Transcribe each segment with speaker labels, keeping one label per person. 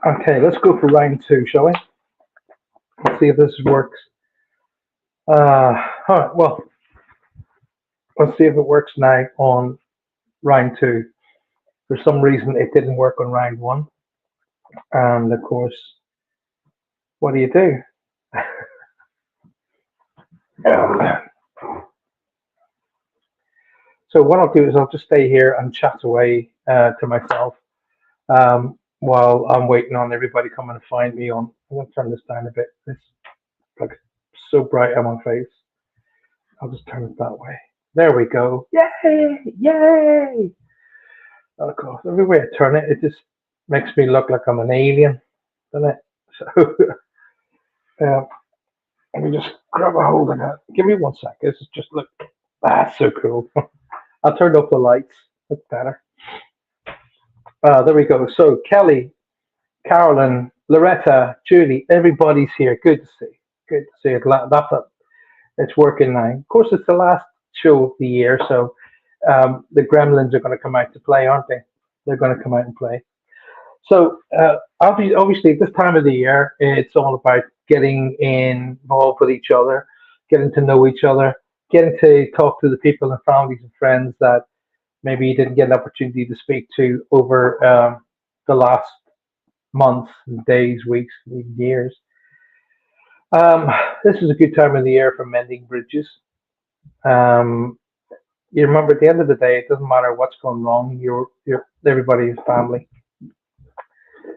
Speaker 1: Okay, let's go for round two, shall we? Let's see if this works. All right, well, let's see if it works now on round two. For some reason, it didn't work on round one. And of course, what do you do? Um, so what I'll do is I'll just stay here and chat away to myself while I'm waiting on everybody coming to find me on. I'm going to turn this down a bit. It's like so bright on my face. I'll just turn it that way. There we go. Yay! Yay! Of course, every way I turn it, it just makes me look like I'm an alien, doesn't it? So um, let me just grab a hold of that. Give me 1 sec. This is just look. That's so cool. I turned off the lights. Look better. There we go. So Kelly, Carolyn, Loretta, Julie, everybody's here. Good to see. Good to see it. That's it. It's working now. Of course, it's the last show of the year, so the Gremlins are going to come out to play, aren't they? They're going to come out and play. So obviously, at this time of the year, it's all about getting involved with each other, getting to know each other, getting to talk to the people and families and friends that maybe you didn't get an opportunity to speak to over the last months, days, weeks, even years. Um, this is a good time of the year for mending bridges. Um, you remember at the end of the day, it doesn't matter what's going wrong. You're everybody is family,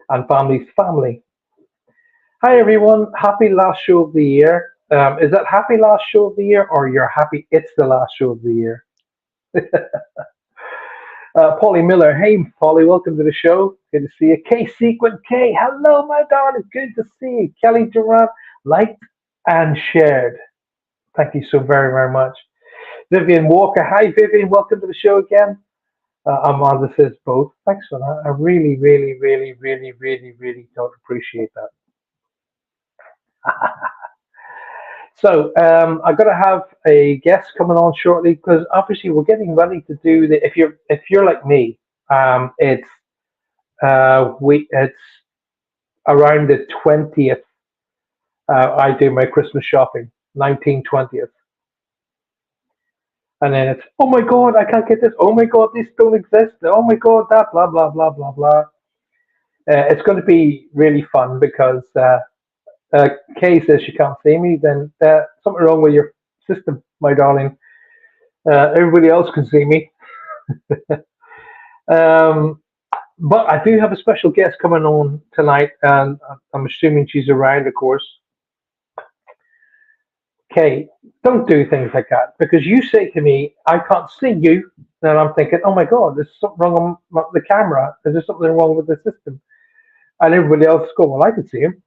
Speaker 1: and family's family. Hi everyone, happy last show of the year. Is that happy last show of the year, or you're happy it's the last show of the year? Polly Miller, hey Polly, welcome to the show. Good to see you. K Sequin K, hello my darling, good to see you. Kelly Durant, liked and shared. Thank you so very very much. Vivian Walker, hi Vivian, welcome to the show again. Amanda says both. Thanks for that. I really, really, really, really, really, really don't appreciate that. So I'm going to have a guest coming on shortly because obviously we're getting ready to do the. If you're like me, it's around the 20th. I do my Christmas shopping, 19/20th, and then it's oh my god, I can't get this. Oh my god, these don't exist. Oh my god, that blah blah blah blah blah. It's going to be really fun because Kay says she can't see me. Then something wrong with your system, my darling. Everybody else can see me. Um, but I do have a special guest coming on tonight, and I'm assuming she's around, of course. Kay, don't do things like that because you say to me, I can't see you. And I'm thinking, oh my God, there's something wrong on the camera. Is there something wrong with the system? And everybody else is going, well, I can see him.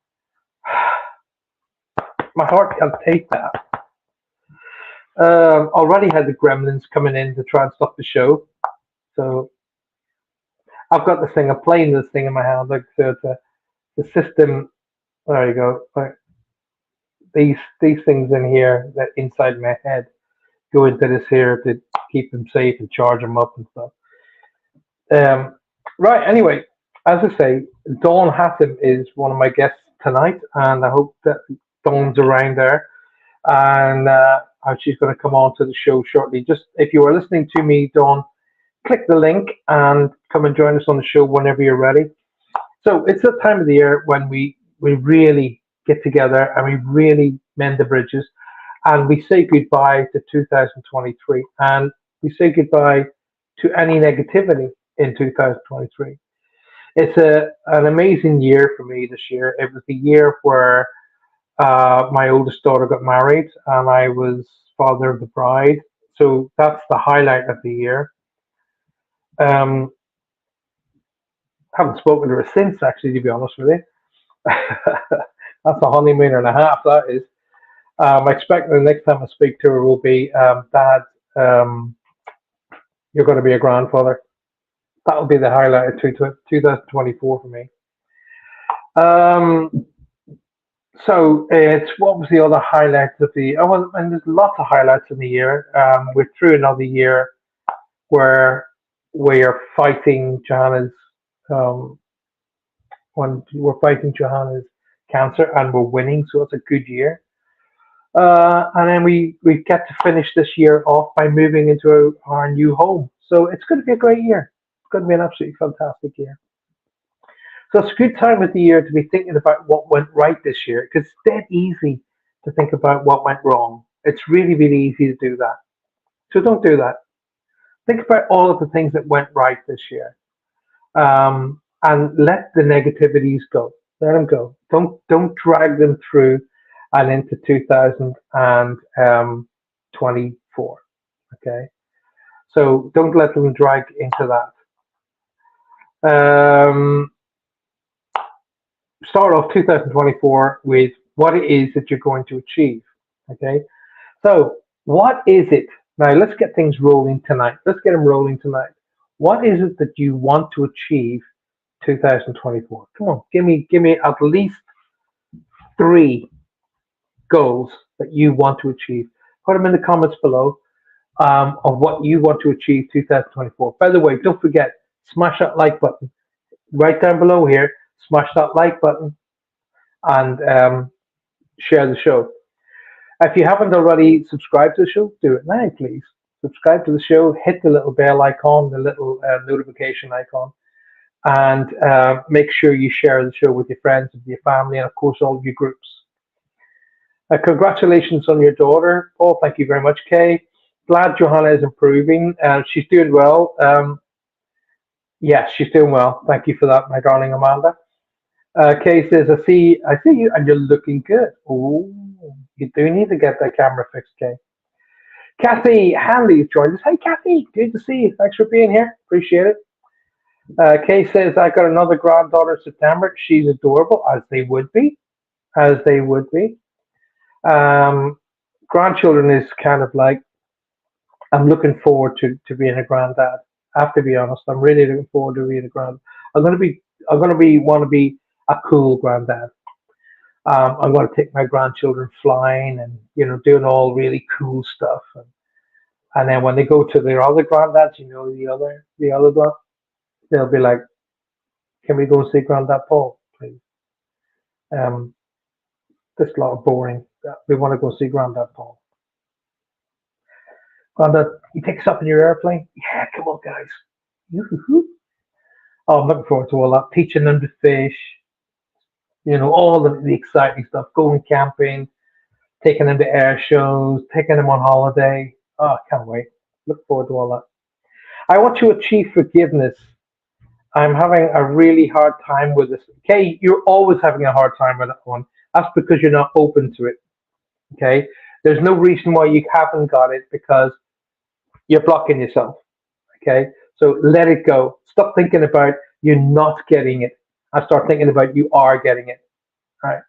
Speaker 1: My heart can't take that. Already had the gremlins coming in to try and stop the show. So I've got this thing, I'm playing this thing in my hand. Like so the system, there you go. Like, these things in here that inside my head go into this here to keep them safe and charge them up and stuff. Um, right, anyway, as I say, Dawn Hatton is one of my guests tonight, and I hope that Dawn's around there. And she's going to come on to the show shortly. Just if you are listening to me, Dawn, click the link and come and join us on the show whenever you're ready. So it's that time of the year when we really get together and we really mend the bridges and we say goodbye to 2023 and we say goodbye to any negativity in 2023. It's an amazing year for me this year. It was the year where my oldest daughter got married and I was father of the bride. So that's the highlight of the year. Um, haven't spoken to her since, actually, to be honest with you. That's a honeymoon and a half, that is. I'm expecting the next time I speak to her will be, Dad, um, you're going to be a grandfather. That'll be the highlight of 2024 for me. Um, so it's what was the other highlights of the? Oh, well, and there's lots of highlights in the year. We're through another year where we are fighting Johanna's um, when we're fighting Johanna's cancer and we're winning, so it's a good year. And then we get to finish this year off by moving into our new home. So it's going to be a great year. It's going to be an absolutely fantastic year. So it's a good time of the year to be thinking about what went right this year because it's dead easy to think about what went wrong. It's really, really easy to do that. So don't do that. Think about all of the things that went right this year, and let the negativities go. Let them go. Don't drag them through and into 2024. Okay, so don't let them drag into that. Start off 2024 with what it is that you're going to achieve. Okay, so what is it? Now let's get things rolling tonight. Let's get them rolling tonight. What is it that you want to achieve 2024? Come on, give me at least three goals that you want to achieve. Put them in the comments below of what you want to achieve 2024. By the way, don't forget, smash that like button right down below here. Smash that like button and share the show. If you haven't already subscribed to the show, do it now, please. Subscribe to the show, hit the little bell icon, the little notification icon, and make sure you share the show with your friends, with your family, and of course, all of your groups. Congratulations on your daughter, Paul. Thank you very much, Kay. Glad Johanna is improving. She's doing well. Yes, she's doing well. Thank you for that, my darling Amanda. Kay says, I see you, and you're looking good. Oh, you do need to get that camera fixed, Kay. Kathy Hanley's joined us. Hey, Kathy, good to see you. Thanks for being here. Appreciate it. Kay says, I got another granddaughter in September. She's adorable, as they would be. As they would be. Grandchildren is kind of like, I'm looking forward to being a granddad. I have to be honest. I'm really looking forward to being a granddad. Want to be a cool granddad. I'm going to take my grandchildren flying and doing all really cool stuff. And then when they go to their other granddads, the other one, they'll be like, "Can we go see Granddad Paul, please?" This is a lot of boring. We want to go see Granddad Paul. Granddad, you take us up in your airplane? Yeah, come on, guys. Yoo-hoo-hoo. Oh, I'm looking forward to all that. Teaching them to fish, all the exciting stuff, going camping, taking them to air shows, taking them on holiday. Oh, I can't wait. Look forward to all that. I want to achieve forgiveness. I'm having a really hard time with this. Okay, you're always having a hard time with that one. That's because you're not open to it. Okay, there's no reason why you haven't got it because you're blocking yourself. Okay, so let it go. Stop thinking about you're not getting it and start thinking about you are getting it. All right,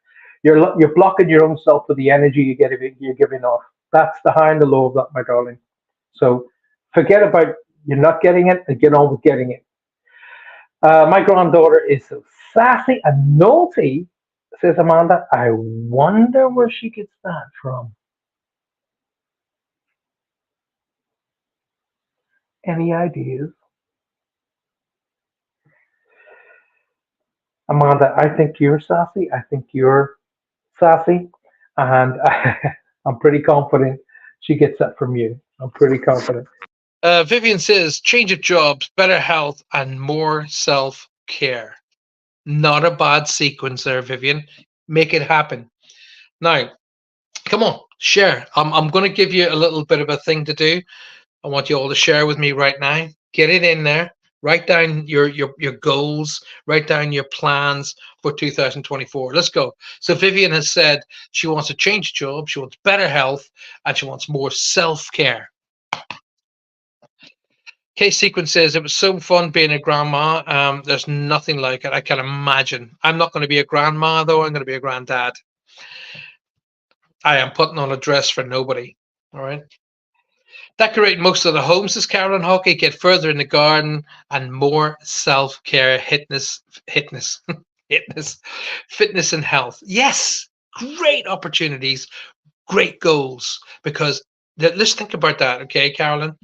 Speaker 1: you're blocking your own self for the energy you're giving off. That's the high and the low of that, my darling. So forget about you're not getting it and get on with getting it. My granddaughter is so sassy and naughty, says Amanda. I wonder where she gets that from. Any ideas? Amanda, I think you're sassy. I think you're sassy. And I'm pretty confident she gets that from you. I'm pretty confident.
Speaker 2: Vivian says, change of jobs, better health, and more self-care. Not a bad sequence there, Vivian. Make it happen. Now, come on, share. I'm going to give you a little bit of a thing to do. I want you all to share with me right now. Get it in there. Write down your goals. Write down your plans for 2024. Let's go. So Vivian has said she wants to change job, she wants better health, and she wants more self-care. Case Sequence says, it was so fun being a grandma. There's nothing like it. I can imagine. I'm not going to be a grandma, though. I'm going to be a granddad. I am putting on a dress for nobody. All right. Decorate most of the homes, says Carolyn Hockey. Get further in the garden and more self-care, fitness and health. Yes, great opportunities, great goals. Because let's think about that, okay, Carolyn?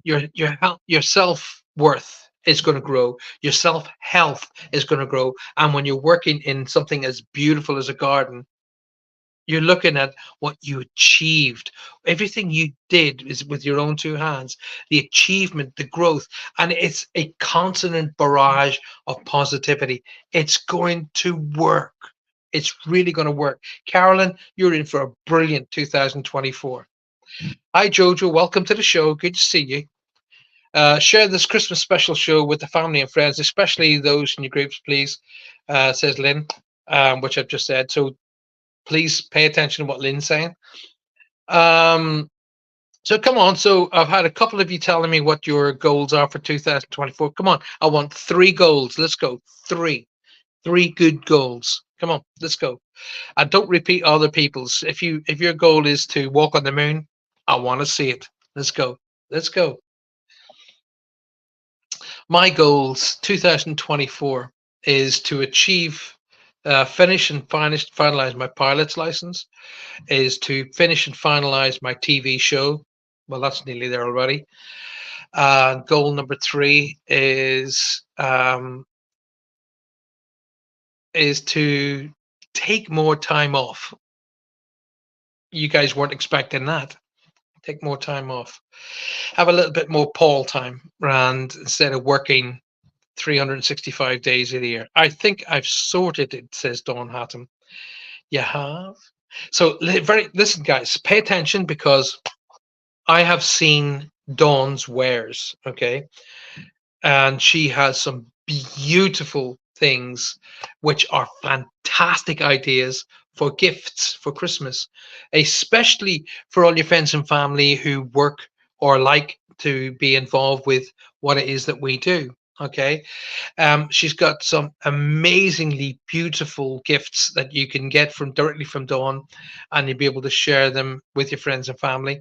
Speaker 2: Your self-worth is going to grow. Your self-health is going to grow. And when you're working in something as beautiful as a garden, you're looking at what you achieved. Everything you did is with your own two hands, the achievement, the growth, and it's a constant barrage of positivity. It's going to work. It's really going to work. Carolyn, you're in for a brilliant 2024. Hi, Jojo. Welcome to the show. Good to see you. Share this Christmas special show with the family and friends, especially those in your groups, please, says Lynn, which I've just said. So please pay attention to what Lynn's saying. So come on. So I've had a couple of you telling me what your goals are for 2024. Come on. I want 3 goals. Let's go. 3 good goals. Come on, let's go. And don't repeat other people's. If your goal is to walk on the moon, I want to see it. Let's go. Let's go. My goals 2024 is to achieve finish and finalize my pilot's license, is to finish and finalize my TV show. Well, that's nearly there already. Goal number 3 is to take more time off. You guys weren't expecting that. Take more time off. Have a little bit more Paul time, and instead of working 365 days a year. I think I've sorted it, says Dawn Hatton. You have? So listen, guys, pay attention, because I have seen Dawn's wares, okay? And she has some beautiful things, which are fantastic ideas for gifts for Christmas, especially for all your friends and family who work or like to be involved with what it is that we do. Okay. She's got some amazingly beautiful gifts that you can get directly from Dawn, and you'll be able to share them with your friends and family.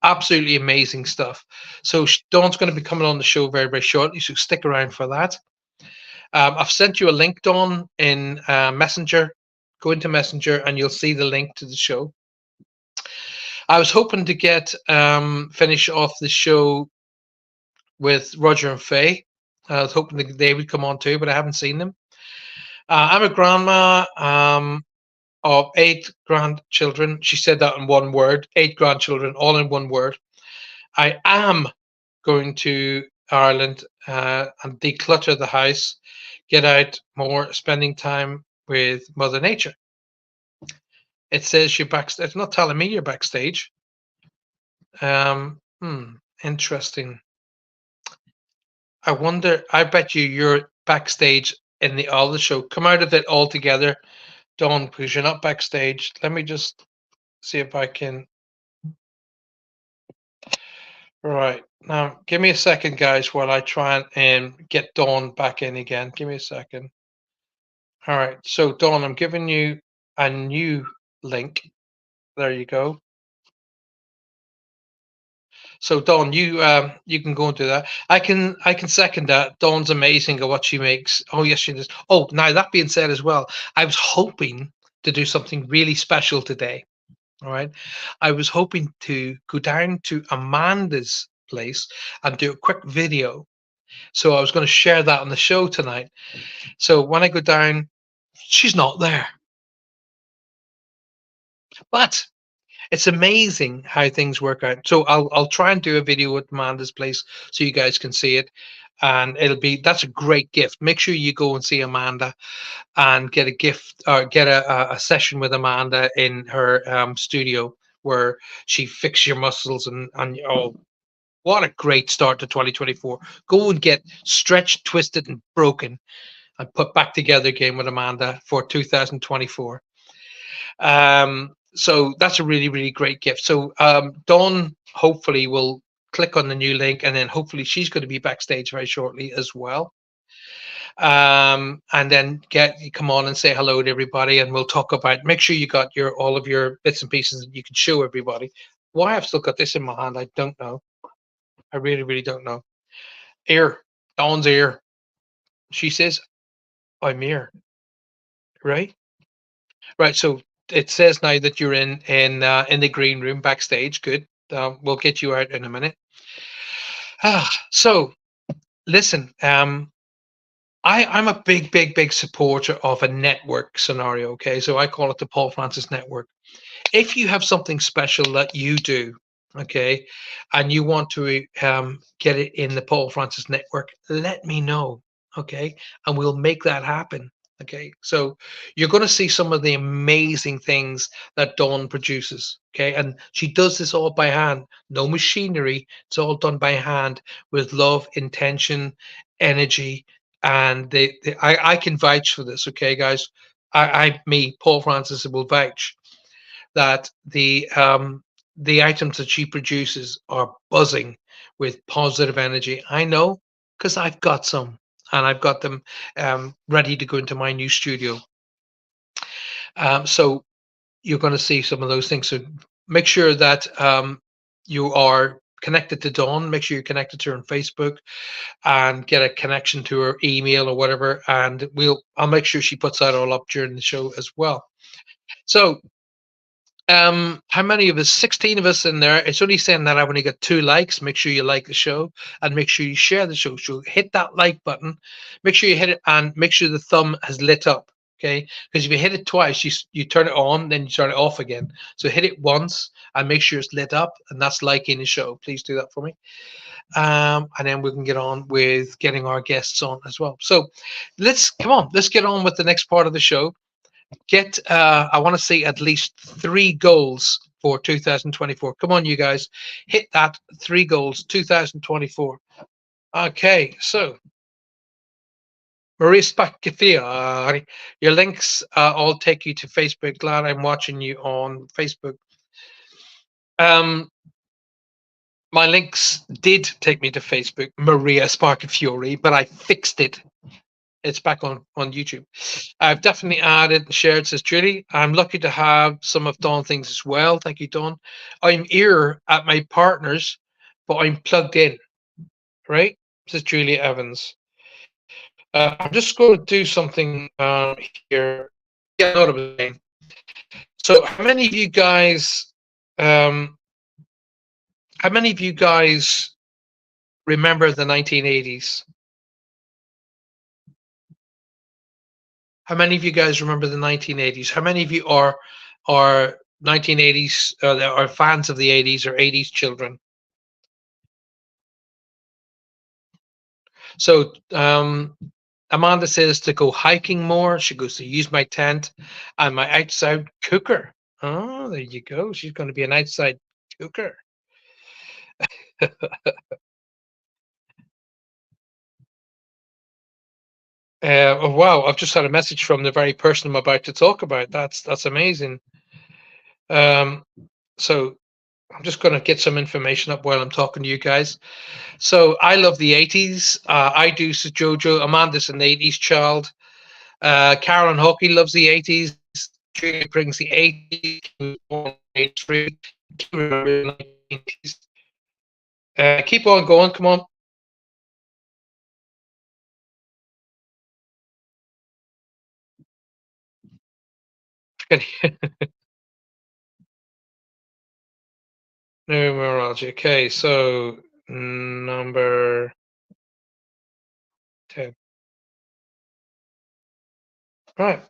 Speaker 2: Absolutely amazing stuff. So Dawn's going to be coming on the show very, very shortly, so stick around for that. I've sent you a link, Dawn, in Messenger. Go into Messenger and you'll see the link to the show. I was hoping to finish off the show with Roger and Faye. I was hoping that they would come on too, but I haven't seen them. I'm a grandma of 8 grandchildren. She said that in one word. 8 grandchildren, all in one word. I am going to Ireland and declutter the house, get out more, spending time with Mother Nature. It says you're backstage. It's not telling me you're backstage. Interesting. I wonder, I bet you're backstage in the other show. Come out of it altogether, Dawn, because you're not backstage. Let me just see if I can. Right. Now, give me a second, guys, while I try and get Dawn back in again. Give me a second. All right. So, Dawn, I'm giving you a new link. There you go. So Dawn, you can go and do that. I can second that. Dawn's amazing at what she makes. Oh yes, she does. Oh, now that being said as well, I was hoping to do something really special today. All right. I was hoping to go down to Amanda's place and do a quick video. So I was going to share that on the show tonight. So when I go down, she's not there. But it's amazing how things work out. So I'll try and do a video at Amanda's place so you guys can see it, and that's a great gift. Make sure you go and see Amanda and get a gift, or get a session with Amanda in her studio where she fixes your muscles and oh, what a great start to 2024. Go and get stretched, twisted, and broken, and put back together again with Amanda for 2024. So that's a really, really great gift. So Dawn hopefully will click on the new link, and then hopefully she's going to be backstage very shortly as well. And then come on and say hello to everybody, and we'll talk about, make sure you got all of your bits and pieces that you can show everybody. Why I've still got this in my hand, I don't know. I really, really don't know. Dawn's ear. She says, I'm here. Right? Right. So it says now that you're in the green room backstage. Good. We'll get you out in a minute. So listen, I'm a big supporter of a network scenario. Okay, so I call it the Paul Francis Network. If you have something special that you do, okay, and you want to get it in the Paul Francis Network, let me know, okay, and we'll make that happen. Okay, so you're going to see some of the amazing things that Dawn produces. Okay, and she does this all by hand, no machinery. It's all done by hand with love, intention, energy, and I can vouch for this. Okay, guys, me, Paul Francis, will vouch that the items that she produces are buzzing with positive energy. I know because I've got some, and I've got them ready to go into my new studio. So you're going to see some of those things. So make sure that you are connected to Dawn. Make sure you're connected to her on Facebook and get a connection to her email or whatever. And I'll make sure she puts that all up during the show as well. So how many of us? 16 of us in there. It's only saying that I've only got 2 likes. Make sure you like the show and make sure you share the show. So hit that like button. Make sure you hit it and make sure the thumb has lit up. Okay, because if you hit it twice, you turn it on, then you turn it off again. So hit it once and make sure it's lit up, and that's liking the show. Please do that for me. And then we can get on with getting our guests on as well. So let's get on with the next part of the show. I want to see at least 3 goals for 2024. Come on, you guys, hit that 3 goals 2024. Okay, so Maurice Spaccafieri, your links all take you to Facebook. Glad I'm watching you on Facebook. My links did take me to Facebook, Maria Sparkafury, but I fixed it. It's back on YouTube. I've definitely added and shared, says Judy. I'm lucky to have some of Dawn things as well. Thank you, Dawn. I'm here at my partner's, but I'm plugged in, right? Says Julia Evans. I'm just going to do something here. Yeah, what I was saying. So, how many of you guys remember the 1980s? How many of you guys remember the 1980s? How many of you are 1980s are fans of the 80s or 80s children? So Amanda says to go hiking more. She goes to use my tent and my outside cooker. Oh, there you go. She's going to be an outside cooker. Oh, wow, I've just had a message from the very person I'm about to talk about. That's amazing. So I'm just going to get some information up while I'm talking to you guys. So I love the 80s. I do, so Jojo. Amanda's an 80s child. Carolyn Hawkey loves the 80s. Julie brings the 80s. Keep on going. Come on. Numerology. Okay, so number 10. Right.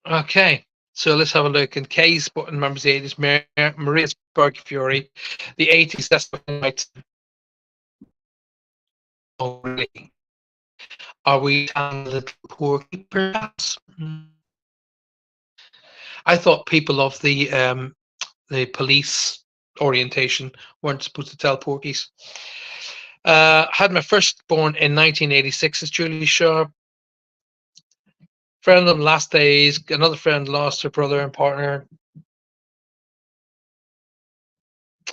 Speaker 2: Okay. So let's have a look. In case what remembers the 80s, Maria Sparkafury, the 80s, that's right. Oh, really? Are we a little porky, perhaps? I thought people of the police orientation weren't supposed to tell porkies. Had my firstborn in 1986, as Julie Sharp. Friend of the last days. Another friend lost her brother and partner.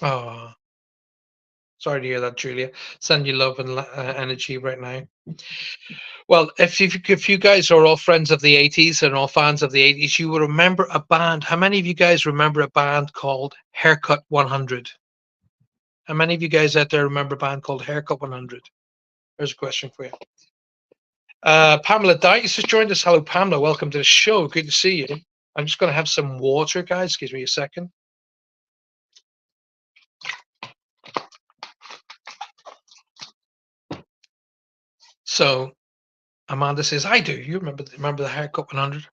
Speaker 2: Oh, sorry to hear that, Julia. Send you love and energy right now. Well, if you guys are all friends of the 80s and all fans of the 80s, you will remember a band. How many of you guys remember a band called Haircut 100? How many of you guys out there remember a band called Haircut 100? There's a question for you. Pamela Dykes has joined us. Hello, Pamela. Welcome to the show. Good to see you. I'm just going to have some water, guys. Give me a second. So Amanda says, I do. You remember the Haircut 100? Do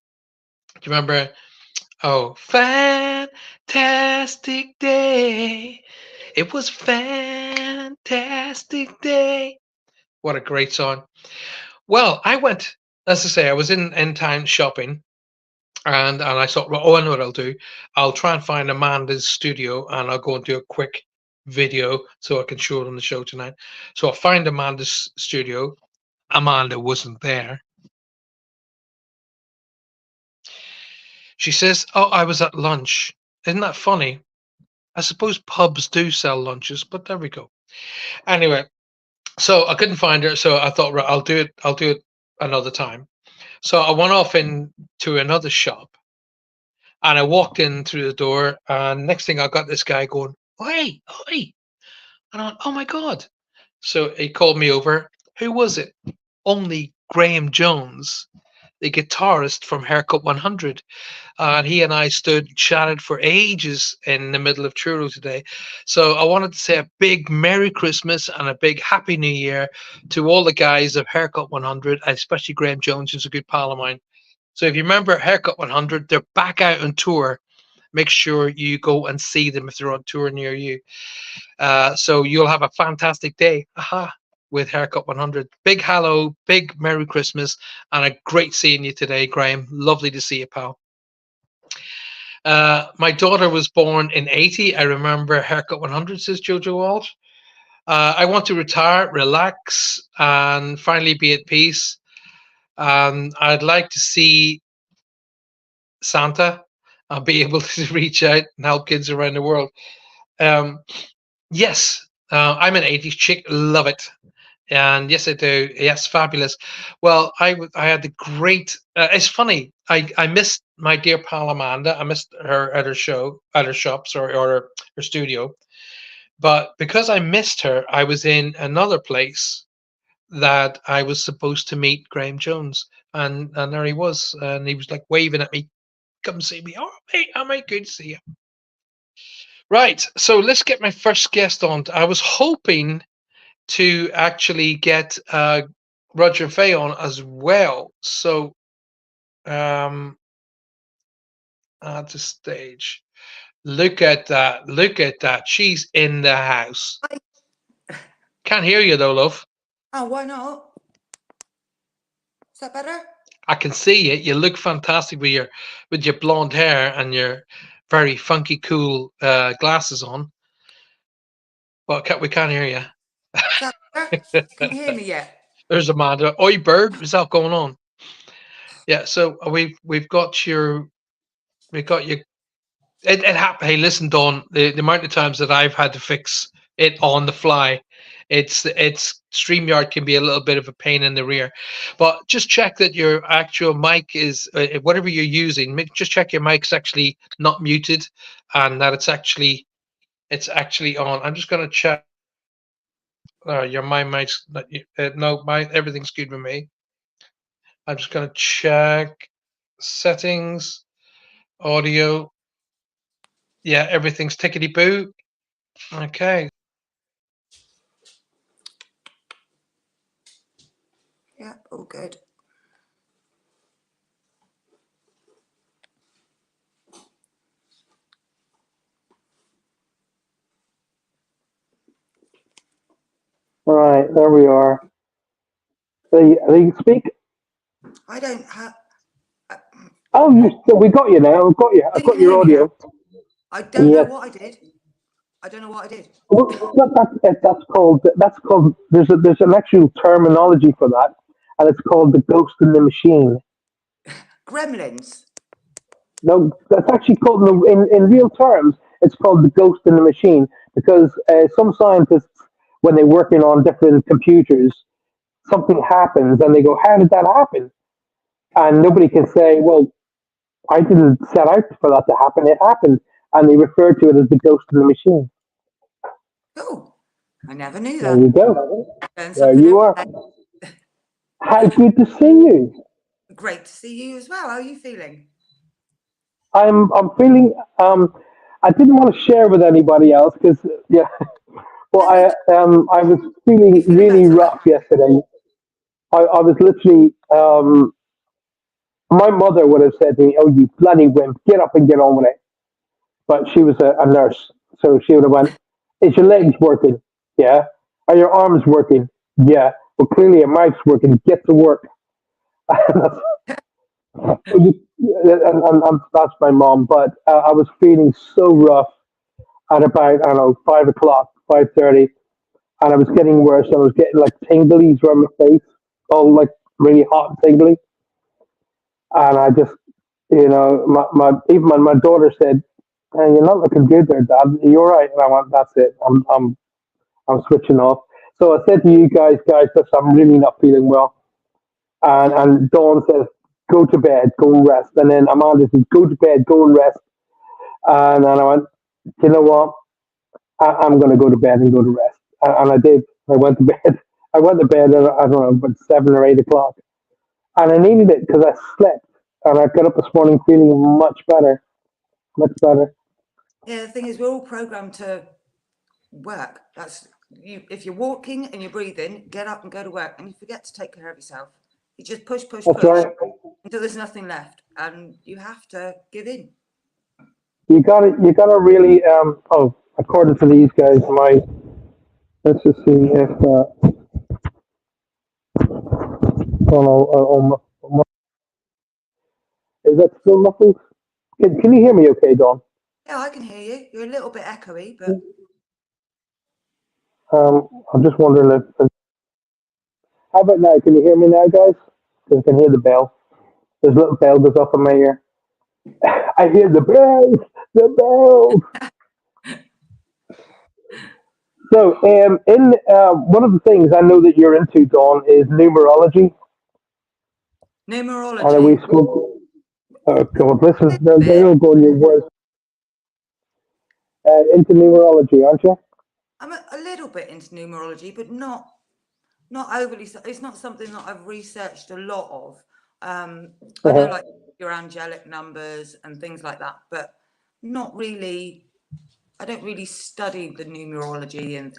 Speaker 2: you remember? Oh, fantastic day. It was fantastic day. What a great song. Well, I went, as I say, I was in town shopping, and I thought, well, oh, I know what I'll do. I'll try and find Amanda's studio, and I'll go and do a quick video so I can show it on the show tonight. So I find Amanda's studio. Amanda wasn't there. She says, "Oh, I was at lunch." Isn't that funny? I suppose pubs do sell lunches, but there we go. Anyway, so I couldn't find her, so I thought, right, I'll do it. I'll do it another time. So I went off into another shop, and I walked in through the door, and next thing I got this guy going, "Oi, oi!" And I went, "Oh my god!" So he called me over. Who was it? Only Graham Jones, the guitarist from Haircut 100. And he and I stood and chatted for ages in the middle of Truro today. So I wanted to say a big Merry Christmas and a big Happy New Year to all the guys of Haircut 100, especially Graham Jones, who's a good pal of mine. So if you remember Haircut 100, they're back out on tour. Make sure you go and see them if they're on tour near you. So you'll have a fantastic day. Aha. With Haircut 100. Big hello, big Merry Christmas, and a great seeing you today, Graham. Lovely to see you, pal. My daughter was born in 80. I remember Haircut 100, says Jojo Walsh. I want to retire, relax, and finally be at peace. I'd like to see Santa and be able to reach out and help kids around the world. Yes, I'm an 80s chick. Love it. And yes, I do. Yes, fabulous. Well, I had the great. It's funny. I missed my dear pal Amanda. I missed her at her show, at her shops, or her studio. But because I missed her, I was in another place that I was supposed to meet Graham Jones, and there he was, and he was like waving at me, "Come see me." Oh, mate, I might good to see you. Right. So let's get my first guest on. I was hoping to actually get Roger Fay on as well. So at the stage, look at that. Look at that. She's in the house. Can't hear you though, love.
Speaker 3: Oh, why not? Is that better?
Speaker 2: I can see it. You look fantastic with your blonde hair and your very funky, cool glasses on. But we can't hear you.
Speaker 3: Is that better? Can you hear me yet?
Speaker 2: There's Amanda. Oi, bird. What's that going on? Yeah. So we've got your. It happened. Hey, listen, Dawn. The amount of times that I've had to fix it on the fly, it's StreamYard can be a little bit of a pain in the rear, but just check that your actual mic is whatever you're using. Just check your mic's actually not muted, and that it's actually on. I'm just gonna check. My mic's not. No, everything's good with me. I'm just gonna check settings, audio. Yeah, everything's tickety boo. Okay.
Speaker 3: Yeah, all good.
Speaker 1: All right, there we are. Are you speak?
Speaker 3: I don't have.
Speaker 1: Oh, we got you now. I've got you. I've got your audio.
Speaker 3: I don't
Speaker 1: Yes.
Speaker 3: know what I did. I don't know what I did.
Speaker 1: Well, that's called. There's an actual terminology for that, and it's called the ghost in the machine.
Speaker 3: Gremlins.
Speaker 1: No, that's actually called in real terms. It's called the ghost in the machine because some scientists, when they're working on different computers, something happens and they go, "How did that happen?" And nobody can say, "Well, I didn't set out for that to happen. It happened," and they refer to it as the ghost in the machine.
Speaker 3: Oh, I never knew
Speaker 1: There
Speaker 3: that.
Speaker 1: you go.
Speaker 3: Learn
Speaker 1: There
Speaker 3: something
Speaker 1: you
Speaker 3: every
Speaker 1: are.
Speaker 3: day.
Speaker 1: How good to see you.
Speaker 3: Great to see you as well. How are you feeling?
Speaker 1: I'm feeling. I didn't want to share with anybody else because yeah. Well, I was feeling
Speaker 3: You feeling
Speaker 1: really
Speaker 3: better?
Speaker 1: rough yesterday. I was literally, my mother would have said to me, "Oh, you bloody wimp, get up and get on with it." But she was a nurse, so she would have went, "Is your legs working? Yeah. Are your arms working? Yeah. Well, clearly your mouth's working. Get to work." And that's my mom. But I was feeling so rough at about, I don't know, 5 o'clock, 5:30, and I was getting worse. I was getting like tinglies around my face, all like really hot and tingly. And I just, my even my daughter said, "Hey, you're not looking good there, Dad. You're right." And I went, "That's it. I'm switching off." So I said to you guys, listen, I'm really not feeling well. And Dawn says, "Go to bed, go and rest." And then Amanda says, "Go to bed, go and rest." And I went, "You know what? I'm going to go to bed and go to rest." And I did. I went to bed. I went to bed at, I don't know, about 7 or 8 o'clock. And I needed it because I slept. And I got up this morning feeling much better. Much better.
Speaker 3: Yeah, the thing is, we're all programmed to work. That's you. If you're walking and you're breathing, get up and go to work, and you forget to take care of yourself. You just push, push,
Speaker 1: That's
Speaker 3: push
Speaker 1: right.
Speaker 3: until there's nothing left, and you have to give in.
Speaker 1: You gotta really, oh, according to these guys, let's just see if, oh no, is that still muffled? Can you hear me okay, Dawn?
Speaker 3: Yeah, I can hear you. You're a little bit echoey, but
Speaker 1: I'm just wondering how about now? Can you hear me now, guys? Because I can hear the bell. There's a little bell goes off in my ear. I hear the bells, the bells. So, in one of the things I know that you're into, Dawn, is numerology. And we
Speaker 3: numerology.
Speaker 1: spoke. Come on, listen, they're all going your words. Into numerology, aren't you?
Speaker 3: I'm a little bit into numerology, but not overly. It's not something that I've researched a lot of. I know
Speaker 1: Uh-huh.
Speaker 3: like your angelic numbers and things like that, but not really. I don't really study the numerology and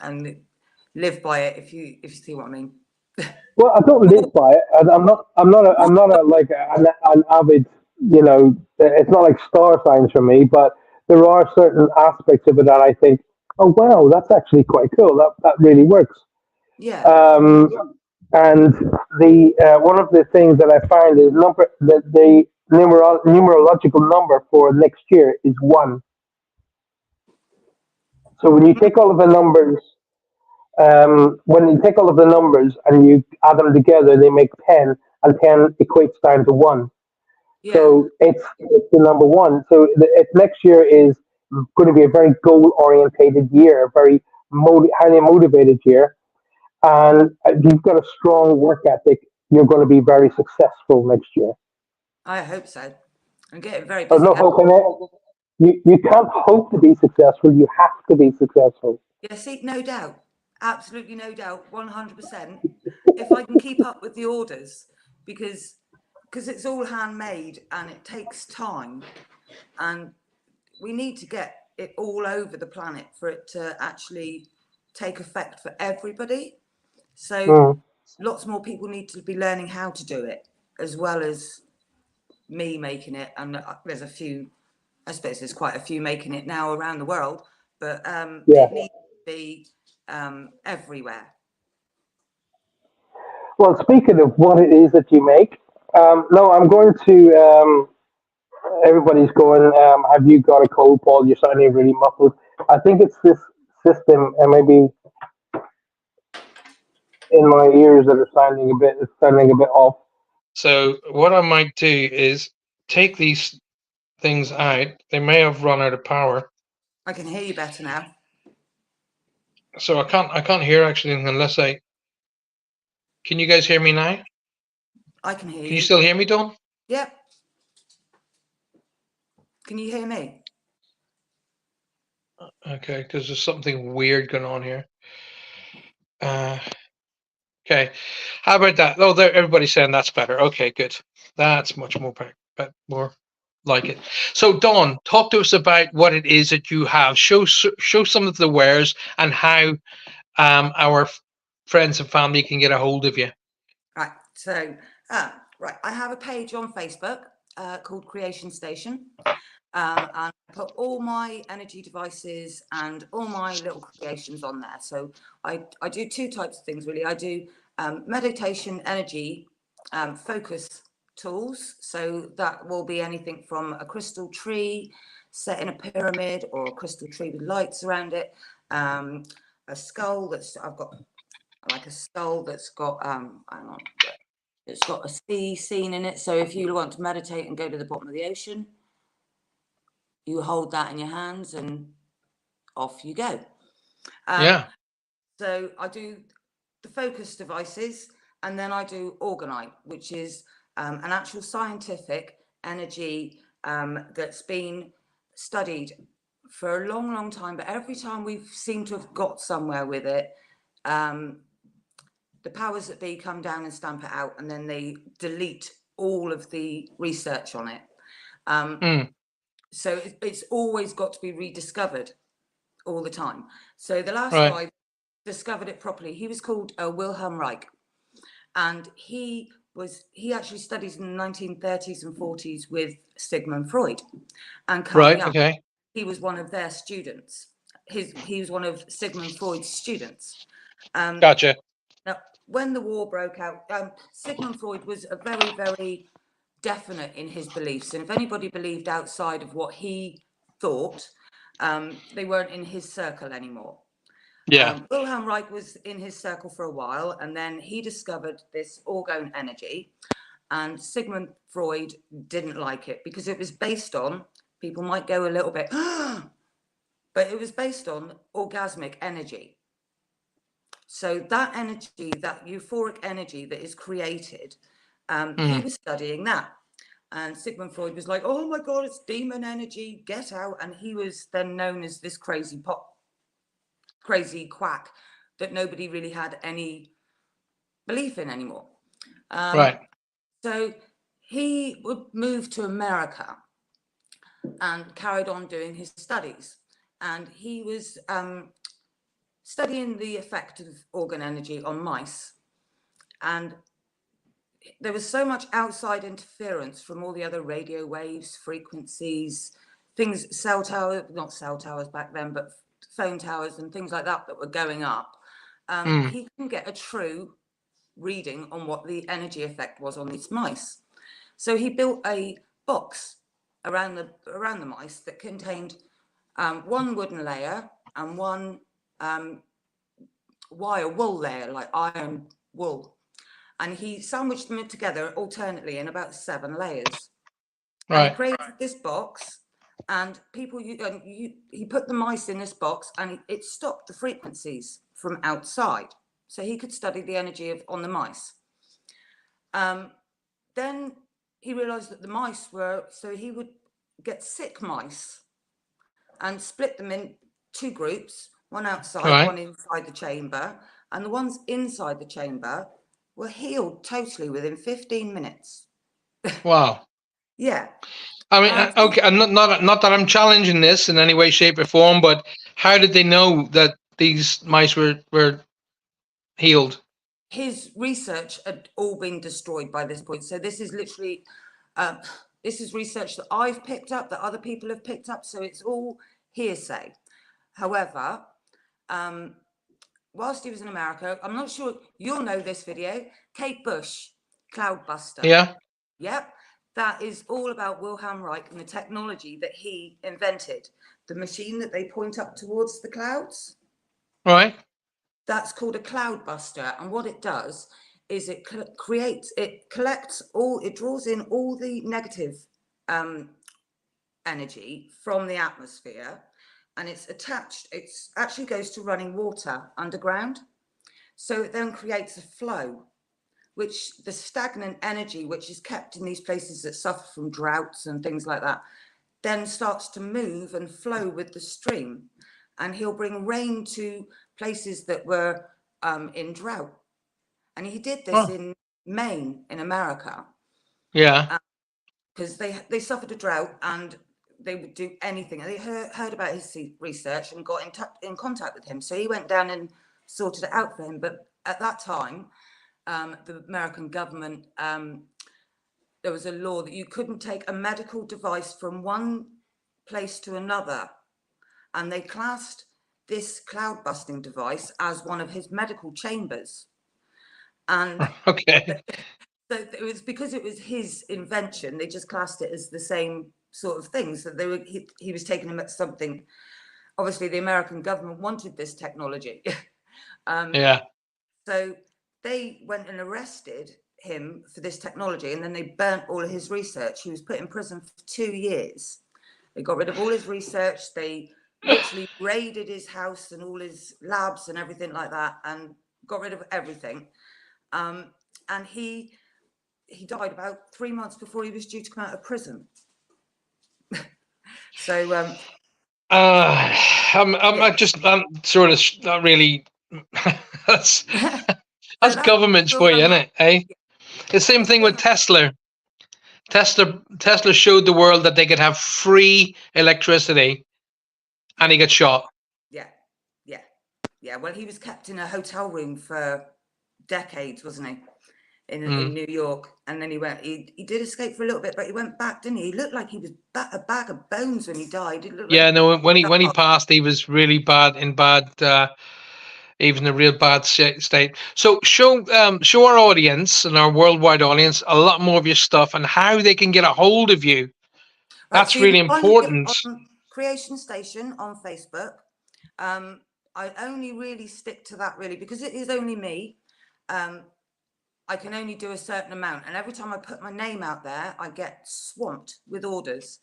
Speaker 3: live by it. If you see what I mean.
Speaker 1: Well, I don't live by it, and I'm not a like an avid, it's not like star signs for me, but there are certain aspects of it that I think, oh wow, that's actually quite cool. That really works.
Speaker 3: Yeah,
Speaker 1: Um, and the one of the things that I find is the numerological number for next year is one. So when you take all of the numbers and you add them together, they make 10, and 10 equates down to one.
Speaker 3: yeah.
Speaker 1: So it's the number one. So next year is going to be a very goal orientated year, a very highly motivated year. And if you've got a strong work ethic, you're going to be very successful next year.
Speaker 3: I hope so. I'm getting very
Speaker 1: There's
Speaker 3: busy
Speaker 1: no
Speaker 3: now.
Speaker 1: hope in it. You can't hope to be successful. You have to be successful.
Speaker 3: Yeah, see, no doubt, absolutely no doubt, 100%. If I can keep up with the orders, because it's all handmade and it takes time, and we need to get it all over the planet for it to actually take effect for everybody. So
Speaker 1: Mm.
Speaker 3: lots more people need to be learning how to do it, as well as me making it. And there's a few, I suppose there's quite a few making it now around the world, but
Speaker 1: Yeah.
Speaker 3: it needs to be everywhere.
Speaker 1: Well, speaking of what it is that you make, no, I'm going to. Everybody's going. Have you got a cold, Paul? You're sounding really muffled. I think it's this system, and maybe in my ears that are sounding a bit off.
Speaker 2: So what I might do is take these things out. They may have run out of power,
Speaker 3: I can hear you better now.
Speaker 2: so I can't hear actually unless I. Can you guys hear me now?
Speaker 3: I can hear
Speaker 2: Can you
Speaker 3: you.
Speaker 2: still hear me, Dawn?
Speaker 3: Yep. Can you hear me?
Speaker 2: Okay, because there's something weird going on here. Okay, how about that? Oh, there, everybody's saying that's better. Okay, good. That's much more more like it. So, Dawn, talk to us about what it is that you have. Show some of the wares and how our friends and family can get a hold of you.
Speaker 3: Right. So, right, I have a page on Facebook called Creation Station. And I put all my energy devices and all my little creations on there. So I do two types of things, really. I do meditation energy focus tools. So that will be anything from a crystal tree set in a pyramid, or a crystal tree with lights around it. A skull I've got like a skull that's got, hang on, it's got a sea scene in it. So if you want to meditate and go to the bottom of the ocean, you hold that in your hands and off you go.
Speaker 2: Yeah.
Speaker 3: So I do the focus devices, and then I do Orgonite, which is an actual scientific energy that's been studied for a long, long time. But every time we seem to have got somewhere with it, the powers that be come down and stamp it out, and then they delete all of the research on it. So it's always got to be rediscovered all the time. So the last
Speaker 2: Right.
Speaker 3: guy discovered it properly. He was called Wilhelm Reich, and he actually studied in the 1930s and 40s with Sigmund Freud and Carl
Speaker 2: Right.
Speaker 3: Jung.
Speaker 2: Okay.
Speaker 3: He was one of their students. He was one of Sigmund Freud's students.
Speaker 2: Gotcha.
Speaker 3: Now, when the war broke out, Sigmund Freud was a very, very definite in his beliefs, and if anybody believed outside of what he thought, they weren't in his circle anymore.
Speaker 2: Yeah.
Speaker 3: Wilhelm Reich was in his circle for a while, and then he discovered this orgone energy, and Sigmund Freud didn't like it because it was based on, people might go a little bit, but it was based on orgasmic energy. So that energy, that euphoric energy that is created, he was studying that. And Sigmund Freud was like, oh my God, it's demon energy, get out. And he was then known as this crazy quack that nobody really had any belief in anymore.
Speaker 2: Right.
Speaker 3: So he would move to America and carried on doing his studies. And he was studying the effect of organ energy on mice. And there was so much outside interference from all the other radio waves, frequencies, things, not cell towers back then, but phone towers and things like that were going up. He couldn't get a true reading on what the energy effect was on these mice. So he built a box around the mice that contained one wooden layer and one wire wool layer, like iron wool. And he sandwiched them together alternately in about 7 layers.
Speaker 2: Right.
Speaker 3: And he created this box, and he put the mice in this box, and it stopped the frequencies from outside, so he could study the energy on the mice. Then he realized that the mice so he would get sick mice and split them in 2 groups, one outside,
Speaker 2: Right.
Speaker 3: one inside the chamber, and the ones inside the chamber were healed totally within 15 minutes.
Speaker 2: Wow.
Speaker 3: Yeah.
Speaker 2: I mean, okay, I'm not that I'm challenging this in any way, shape, or form, but how did they know that these mice were healed?
Speaker 3: His research had all been destroyed by this point. So this is literally, this is research that I've picked up, that other people have picked up. So it's all hearsay. However, whilst he was in America, I'm not sure you'll know this video, Kate Bush, Cloudbuster.
Speaker 2: Yeah.
Speaker 3: Yep. That is all about Wilhelm Reich and the technology that he invented. The machine that they point up towards the clouds.
Speaker 2: Right.
Speaker 3: That's called a cloudbuster. And what it does is it draws in all the negative energy from the atmosphere, and it actually goes to running water underground. So it then creates a flow, which the stagnant energy, which is kept in these places that suffer from droughts and things like that, then starts to move and flow with the stream. And he'll bring rain to places that were in drought. And he did this in Maine, in America.
Speaker 2: Yeah.
Speaker 3: Because they suffered a drought, and they would do anything. And they heard about his research and got in contact with him. So he went down and sorted it out for him. But at that time, the American government, there was a law that you couldn't take a medical device from one place to another, and they classed this cloud busting device as one of his medical chambers. And
Speaker 2: Okay.
Speaker 3: so it was because it was his invention, they just classed it as the same sort of thing. So he was taking him at something. Obviously, the American government wanted this technology.
Speaker 2: Yeah.
Speaker 3: So they went and arrested him for this technology, and then they burnt all of his research. He was put in prison for 2 years. They got rid of all his research. They literally raided his house and all his labs and everything like that, and got rid of everything. And he died about 3 months before he was due to come out of prison. So
Speaker 2: I'm sort of not really. that's
Speaker 3: that's
Speaker 2: governments for you, isn't it? Eh? The same thing with Tesla. Tesla showed the world that they could have free electricity, and he got shot.
Speaker 3: Yeah. Well, he was kept in a hotel room for decades, wasn't he? In New York, and then he did escape for a little bit, but he went back, didn't he? He looked like he was a bag of bones when he died.
Speaker 2: When he passed, he was really bad, even a real bad state. So show our audience and our worldwide audience a lot more of your stuff and how they can get a hold of you. That's really important.
Speaker 3: On Creation Station on Facebook. I only really stick to that really because it is only me. I can only do a certain amount, and every time I put my name out there, I get swamped with orders.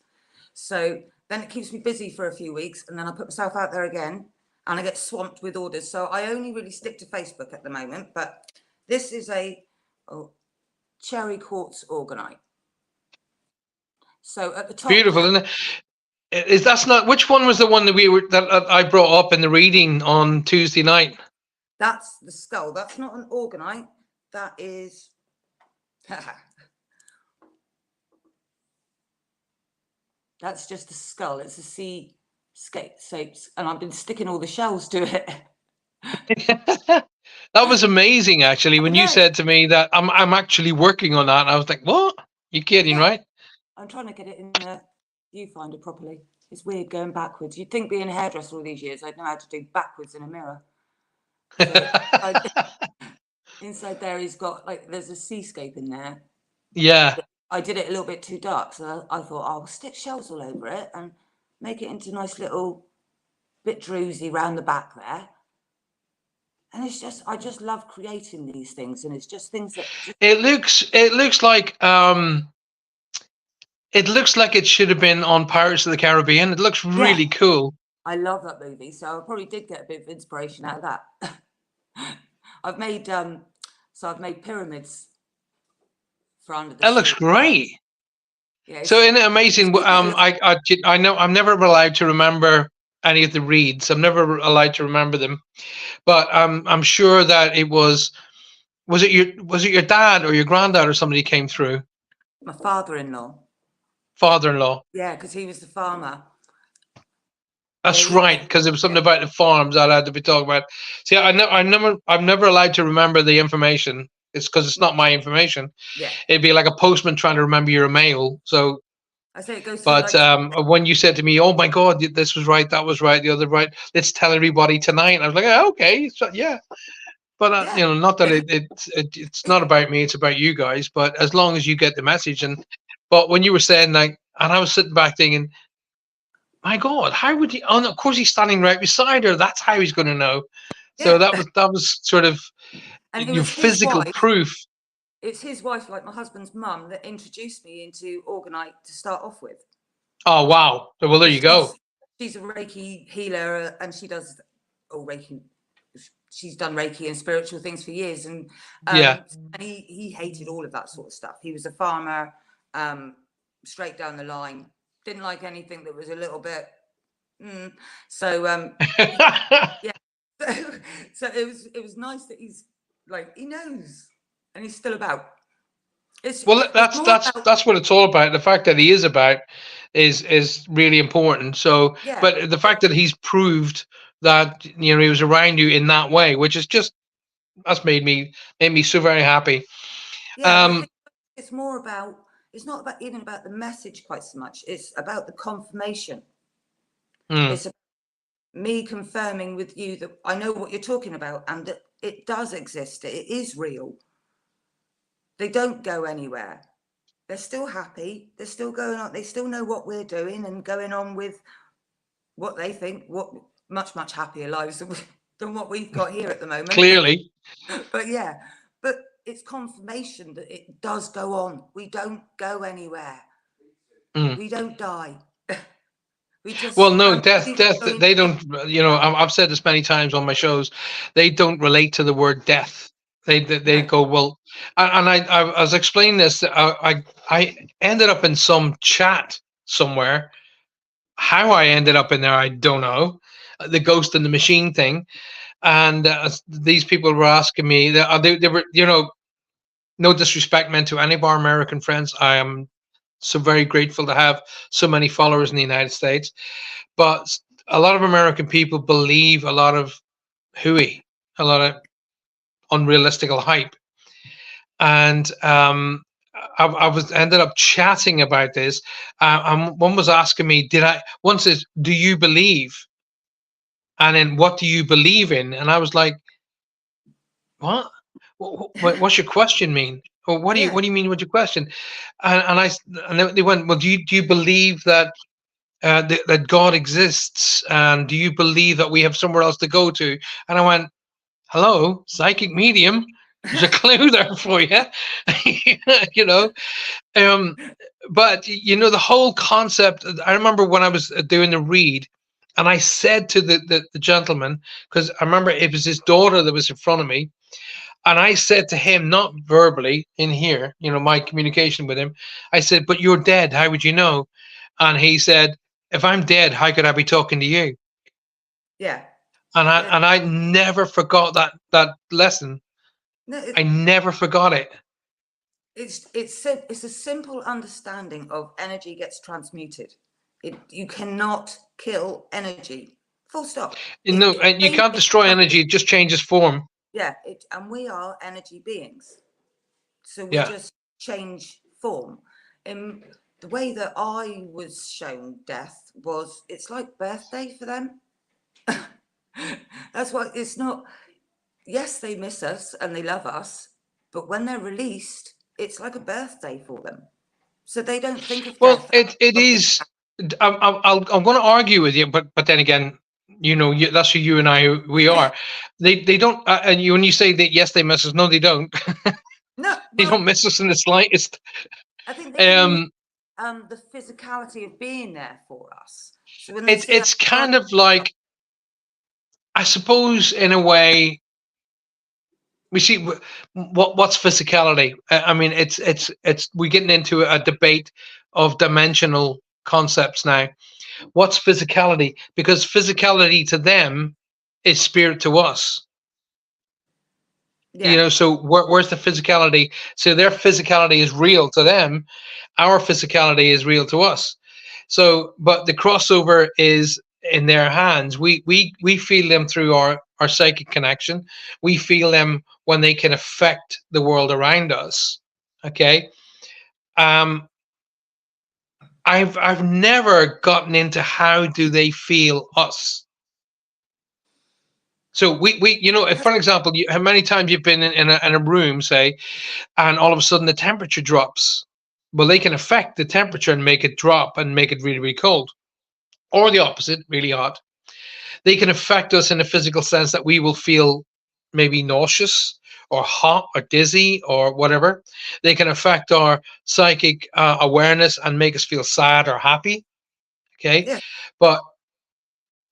Speaker 3: So then it keeps me busy for a few weeks, and then I put myself out there again, and I get swamped with orders. So I only really stick to Facebook at the moment. But this is a cherry quartz orgonite. So at the top,
Speaker 2: beautiful, isn't it? That's not which one was the one that I brought up in the reading on Tuesday night?
Speaker 3: That's the skull. That's not an orgonite. That is that's just a skull. It's a seascape, and I've been sticking all the shells to it.
Speaker 2: That was amazing, actually. When you said to me that I'm actually working on that, and I was like, "What? You're kidding, right?" I'm
Speaker 3: trying to get it in the viewfinder properly. It's weird going backwards. You'd think being a hairdresser all these years, I'd know how to do backwards in a mirror. So inside there, he's got there's a seascape in there.
Speaker 2: Yeah.
Speaker 3: I did it a little bit too dark, so I thought I'll stick shells all over it and make it into a nice little bit druzy round the back there. And it's just, I just love creating these things, and it's just things that.
Speaker 2: It looks like it should have been on Pirates of the Caribbean. It looks really cool.
Speaker 3: I love that movie, so I probably did get a bit of inspiration out of that. I've made pyramids for under the.
Speaker 2: That looks great.
Speaker 3: Yeah,
Speaker 2: so isn't it amazing? I know I'm never allowed to remember any of the reads. I'm never allowed to remember them, but I'm sure that it was it your dad or your granddad or somebody came through?
Speaker 3: My father-in-law.
Speaker 2: Father-in-law.
Speaker 3: Yeah, because he was the farmer.
Speaker 2: That's right, because there was something about the farms that I had to be talking about. See, I'm never allowed to remember the information. It's because it's not my information.
Speaker 3: Yeah.
Speaker 2: It'd be like a postman trying to remember your mail. So
Speaker 3: I say it goes.
Speaker 2: But when you said to me, "Oh my God, this was right, that was right, the other right," let's tell everybody tonight. I was like, "Oh, okay, so, yeah." But not that it's not about me; it's about you guys. But as long as you get the message, but when you were saying and I was sitting back thinking, "My God, how would he?" Oh, no, of course he's standing right beside her. That's how he's going to know. So that was sort of your physical proof.
Speaker 3: It's his wife, like my husband's mum, that introduced me into orgonite to start off with.
Speaker 2: Oh, wow. Well, there you go.
Speaker 3: She's a Reiki healer, and she does Reiki. She's done Reiki and spiritual things for years. And and he hated all of that sort of stuff. He was a farmer, straight down the line. Didn't like anything that was a little bit. So so it was nice that he's he knows. And he's still about. That's what it's all about. The fact that he is about is really important. So, but the fact that he's proved that he was around you in that way, which is just
Speaker 2: that's made me so very happy.
Speaker 3: Yeah, the thing, it's more about, it's not about even about the message quite so much. It's about the confirmation. It's me confirming with you that I know what you're talking about and that it does exist. It is real. They don't go anywhere. They're still happy. They're still going on. They still know what we're doing and going on with what they think, what much happier lives than what we've got here at the moment.
Speaker 2: Clearly.
Speaker 3: But yeah, but it's confirmation that it does go on. We don't go anywhere. We don't die. We just,
Speaker 2: well, no, death, they don't, you know, I've said this many times on my shows, they don't relate to the word death. They
Speaker 3: No.
Speaker 2: go, well, and I was explaining this, I ended up in some chat somewhere. How I ended up in there, I don't know. The ghost in the machine thing. And these people were asking me, they were, you know, no disrespect meant to any of our American friends. I am so very grateful to have so many followers in the United States. But a lot of American people believe a lot of hooey, a lot of unrealistic hype. And I was ended up chatting about this. And one was asking me, one says, do you believe? And then what do you believe in? And I was like, what? What's your question mean? Or what do you mean? What's your question? And they went, well, do you believe that that God exists, and do you believe that we have somewhere else to go to? And I went, hello, psychic medium. There's a clue there for you. You know, but you know, the whole concept. I remember when I was doing the read, and I said to the gentleman, because I remember it was his daughter that was in front of me. And I said to him, not verbally in here, you know, my communication with him, I said, but you're dead. How would you know? And he said, if I'm dead, how could I be talking to you?
Speaker 3: Yeah.
Speaker 2: And I never forgot that lesson.
Speaker 3: No,
Speaker 2: I never forgot it.
Speaker 3: It's a simple understanding of energy gets transmuted. You cannot kill energy. Full stop.
Speaker 2: No, and you can't destroy energy. It just changes form.
Speaker 3: Yeah, and we are energy beings. So we just change form. In the way that I was shown death was, it's like birthday for them. That's why it's not, yes, they miss us and they love us, but when they're released, it's like a birthday for them. So they don't think of death.
Speaker 2: It is. I'm going to argue with you, but then again, you know, that's who you and we are. They don't. And when you say that, yes, they miss us. No, they don't.
Speaker 3: No,
Speaker 2: they don't miss us in the slightest.
Speaker 3: I think they the physicality of being there for us. So when
Speaker 2: it's kind of like, I suppose, in a way. We see what's physicality. I mean, it's we're getting into a debate of dimensional concepts now. What's physicality? Because physicality to them is spirit to us. You know, so where's the physicality? So their physicality is real to them. Our physicality is real to us. So, but the crossover is in their hands. We feel them through our psychic connection. We feel them when they can affect the world around us. Okay. I've never gotten into how do they feel us. So we you know, if, for example, how many times you've been in a room, say, and all of a sudden the temperature drops. Well, they can affect the temperature and make it drop and make it really, really cold, or the opposite, really hot. They can affect us in a physical sense that we will feel maybe nauseous or hot or dizzy or whatever. They can affect our psychic awareness and make us feel sad or happy. Okay. But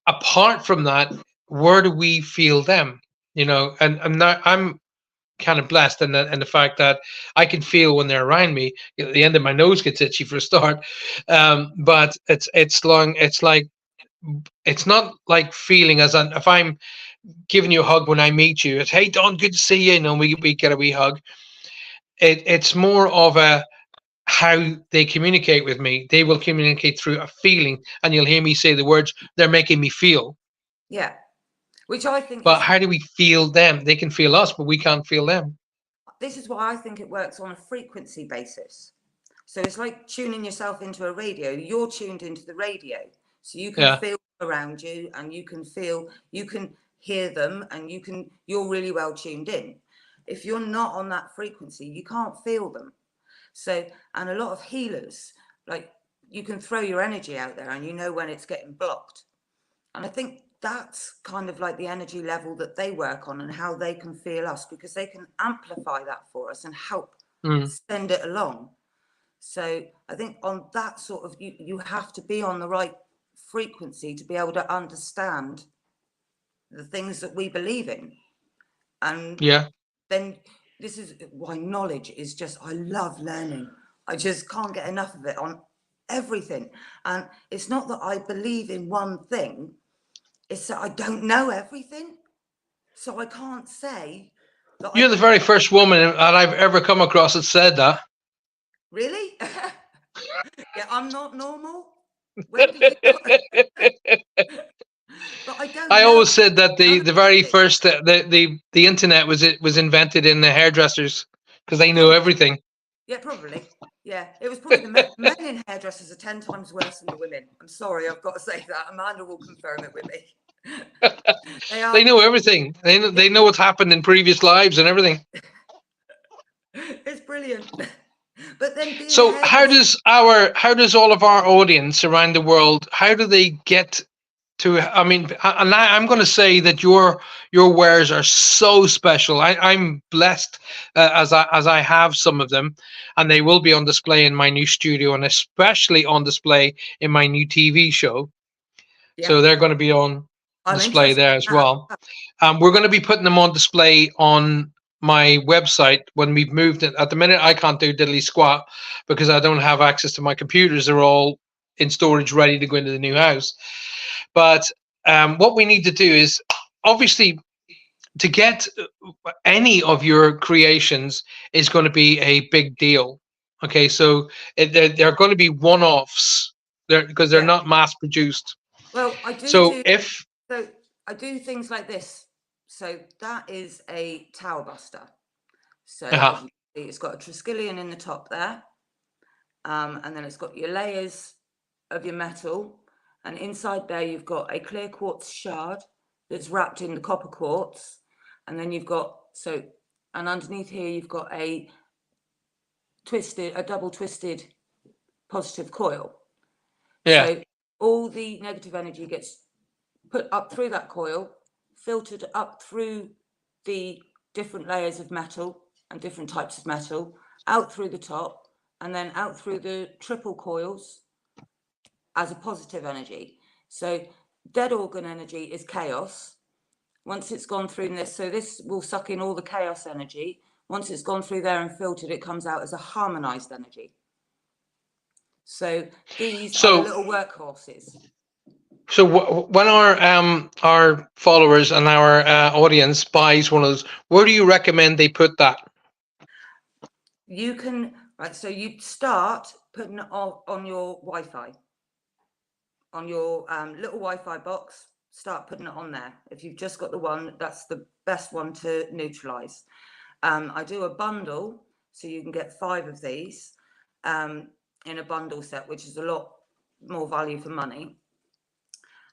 Speaker 2: apart from that, where do we feel them? You know, and now I'm kind of blessed in the fact that I can feel when they're around me. At the end of my nose gets itchy for a start, but it's like it's not like feeling as if I'm giving you a hug when I meet you. It's, hey Don, good to see you. You know, we get a wee hug. It's more of a how they communicate with me. They will communicate through a feeling, and you'll hear me say the words, they're making me feel.
Speaker 3: Yeah. which I think
Speaker 2: But
Speaker 3: is,
Speaker 2: how do we feel them? They can feel us, but we can't feel them.
Speaker 3: this is why I think it works on a frequency basis. So it's like tuning yourself into a radio. You're tuned into the radio, so you can
Speaker 2: Yeah.
Speaker 3: feel around you, and you can hear them, and you're really well tuned in. If you're not on that frequency, you can't feel them. So, and a lot of healers, like, you can throw your energy out there and you know when it's getting blocked. And I think that's kind of like the energy level that they work on and how they can feel us, because they can amplify that for us and help send it along. So I think on that sort of, you have to be on the right frequency to be able to understand the things that we believe in. And
Speaker 2: Yeah.
Speaker 3: then this is why knowledge is just, I love learning. I just can't get enough of it on everything. And it's not that I believe in one thing, it's that I don't know everything. So I can't say that
Speaker 2: You're the very first woman that I've ever come across that said that.
Speaker 3: Really? Yeah, I'm not normal. When did you But I don't
Speaker 2: I
Speaker 3: know
Speaker 2: always said that the
Speaker 3: other
Speaker 2: very
Speaker 3: things.
Speaker 2: first the internet was invented in the hairdressers because they knew
Speaker 3: Probably.
Speaker 2: everything.
Speaker 3: Yeah, probably. Yeah, it was probably the men in hairdressers are 10 times worse than the women. I'm sorry, I've got to say that. Amanda will confirm it with me. They are.
Speaker 2: They know everything. They know what's happened in previous lives and everything.
Speaker 3: It's brilliant. But then being
Speaker 2: So
Speaker 3: a
Speaker 2: how
Speaker 3: hairdresser,
Speaker 2: does all of our audience around the world, how do they get to, I mean, and I'm going to say that your wares are so special. I'm blessed as I have some of them, and they will be on display in my new studio and especially on display in my new TV show.
Speaker 3: yeah,
Speaker 2: So they're going to be on
Speaker 3: I'm
Speaker 2: display
Speaker 3: interested
Speaker 2: there
Speaker 3: in
Speaker 2: as
Speaker 3: that.
Speaker 2: well. We're going to be putting them on display on my website when we've moved it. At the minute, I can't do diddly squat because I don't have access to my computers. They're all in storage, ready to go into the new house. But what we need to do is obviously to get any of your creations is going to be a big deal. Okay, so they're going to be one-offs because they're
Speaker 3: Yeah.
Speaker 2: not mass produced.
Speaker 3: Well, I
Speaker 2: So if
Speaker 3: so I do things like this. So that is a tower buster. So as you can see, it's got a Triskelion in the top there. And then it's got your layers of your metal. And inside there, you've got a clear quartz shard that's wrapped in the copper quartz. And then you've got, and underneath here, you've got a double twisted positive coil.
Speaker 2: yeah,
Speaker 3: So all the negative energy gets put up through that coil, filtered up through the different layers of metal and different types of metal, out through the top, and then out through the triple coils as a positive energy. So dead organ energy is chaos. Once it's gone through this, so this will suck in all the chaos energy. Once it's gone through there and filtered, it comes out as a harmonized energy. So these are the little workhorses.
Speaker 2: So when our followers and our audience buys one of those, where do you recommend they put that?
Speaker 3: You can, right, so you start putting it on your Wi-Fi, on your little Wi-Fi box, start putting it on there. If you've just got the one, that's the best one to neutralize. I do a bundle, so you can get 5 of these in a bundle set, which is a lot more value for money.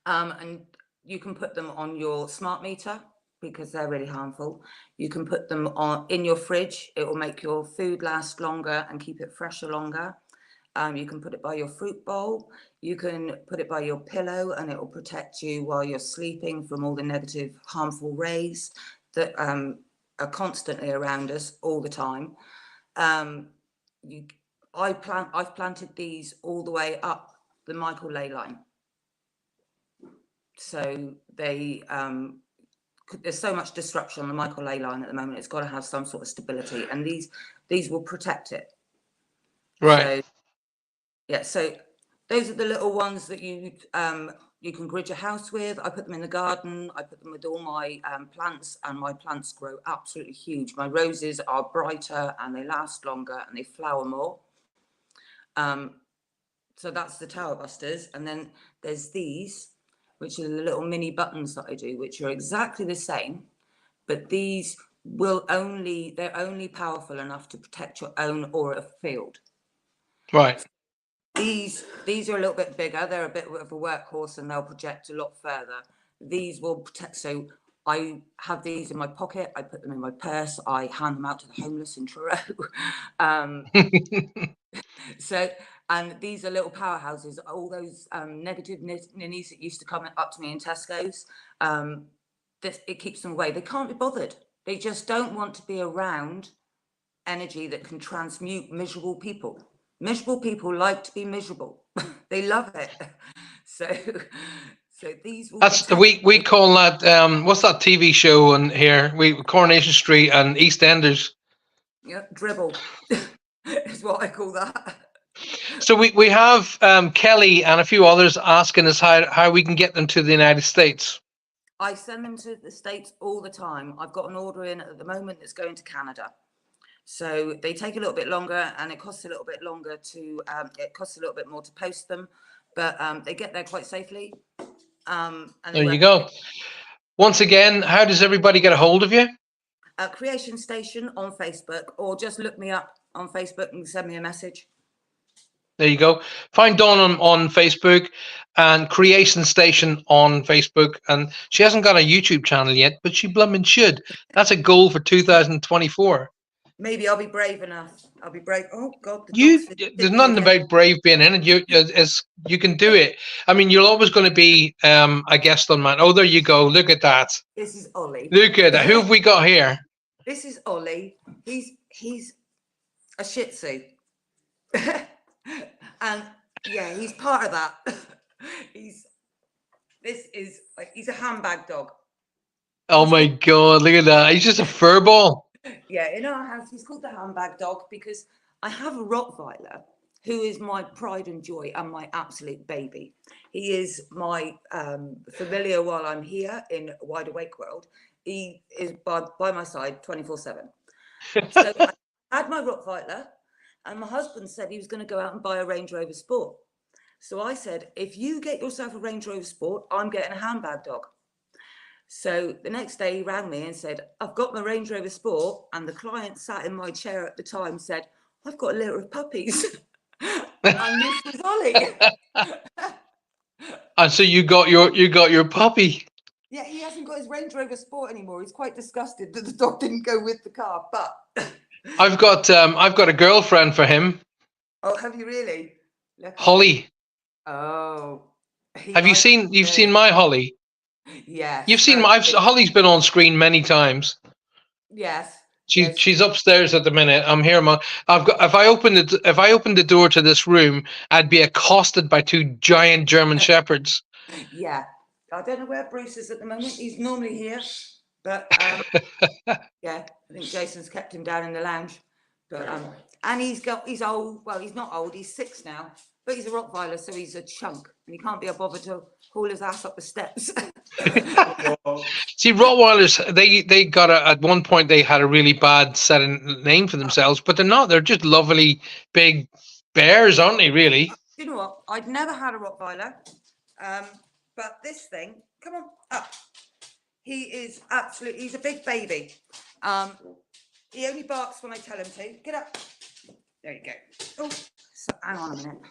Speaker 3: And you can put them on your smart meter because they're really harmful. You can put them on in your fridge. It will make your food last longer and keep it fresher longer. You can put it by your fruit bowl. You can put it by your pillow, and it will protect you while you're sleeping from all the negative, harmful rays that are constantly around us all the time. I've planted these all the way up the Michael ley line. So they there's so much disruption on the Michael ley line at the moment. It's got to have some sort of stability, and these will protect it.
Speaker 2: Right.
Speaker 3: So yeah, so those are the little ones that you can grid your house with. I put them in the garden. I put them with all my plants, and my plants grow absolutely huge. My roses are brighter and they last longer and they flower more. So that's the tower busters, and then there's these, which are the little mini buttons that I do, which are exactly the same, but these they're only powerful enough to protect your own aura field.
Speaker 2: Right.
Speaker 3: These are a little bit bigger. They're a bit of a workhorse and they'll project a lot further. These will protect. So I have these in my pocket. I put them in my purse. I hand them out to the homeless in Truro. And these are little powerhouses. All those negative ninnies that used to come up to me in Tesco's, it keeps them away. They can't be bothered. They just don't want to be around energy that can transmute miserable people. Miserable people like to be miserable. They love it. So these will
Speaker 2: That's we call that what's that TV show on here? Coronation Street and EastEnders.
Speaker 3: Yeah, dribble is what I call that.
Speaker 2: So we have Kelly and a few others asking us how we can get them to the United States.
Speaker 3: I send them to the States all the time. I've got an order in at the moment that's going to Canada. So they take a little bit longer, and it costs a little bit longer it costs a little bit more to post them, but they get there quite safely. And
Speaker 2: there you go. Once again, how does everybody get a hold of you?
Speaker 3: Creation Station on Facebook, or just look me up on Facebook and send me a message.
Speaker 2: There you go. Find Dawn on Facebook and Creation Station on Facebook. And she hasn't got a YouTube channel yet, but she blooming should. That's a goal for 2024.
Speaker 3: Maybe I'll be brave enough. I'll be brave. Oh God!
Speaker 2: There's nothing about brave being in it. You can do it. I mean, you're always going to be a guest on mine. Oh, there you go. Look at that.
Speaker 3: This is Ollie.
Speaker 2: Look at that. Who have we got here?
Speaker 3: This is Ollie. He's a Shih Tzu, and yeah, he's part of that. He's a handbag dog.
Speaker 2: Oh my God! Look at that. He's just a fur ball.
Speaker 3: Yeah, in our house, he's called the handbag dog because I have a Rottweiler who is my pride and joy and my absolute baby. He is my familiar while I'm here in Wide Awake World. He is by my side 24/7. So I had my Rottweiler, and my husband said he was going to go out and buy a Range Rover Sport. So I said, if you get yourself a Range Rover Sport, I'm getting a handbag dog. So the next day he rang me and said, I've got my Range Rover Sport, and the client sat in my chair at the time said, I've got a litter of puppies. And this was Ollie.
Speaker 2: And so you got your puppy.
Speaker 3: Yeah, he hasn't got his Range Rover Sport anymore. He's quite disgusted that the dog didn't go with the car, but
Speaker 2: I've got a girlfriend for him.
Speaker 3: Oh, have you really?
Speaker 2: Holly.
Speaker 3: Oh.
Speaker 2: You've seen my Holly?
Speaker 3: Yes.
Speaker 2: You've seen Holly's been on screen many times.
Speaker 3: Yes.
Speaker 2: She's upstairs at the minute. I'm here. If I opened the door to this room, I'd be accosted by two giant German shepherds.
Speaker 3: Yeah. I don't know where Bruce is at the moment. He's normally here, but yeah, I think Jason's kept him down in the lounge. But and he's old. Well, he's not old. He's 6 now, but he's a Rottweiler, so he's a chunk, and he can't be bothered to haul his ass up the steps.
Speaker 2: See, Rottweilers, they got at one point they had a really bad name for themselves, but they're not. They're just lovely big bears, aren't they? Really.
Speaker 3: You know what? I'd never had a Rottweiler, but this thing, come on up. He's a big baby. He only barks when I tell him to. Get up. There you go. Oh, so hang on a minute.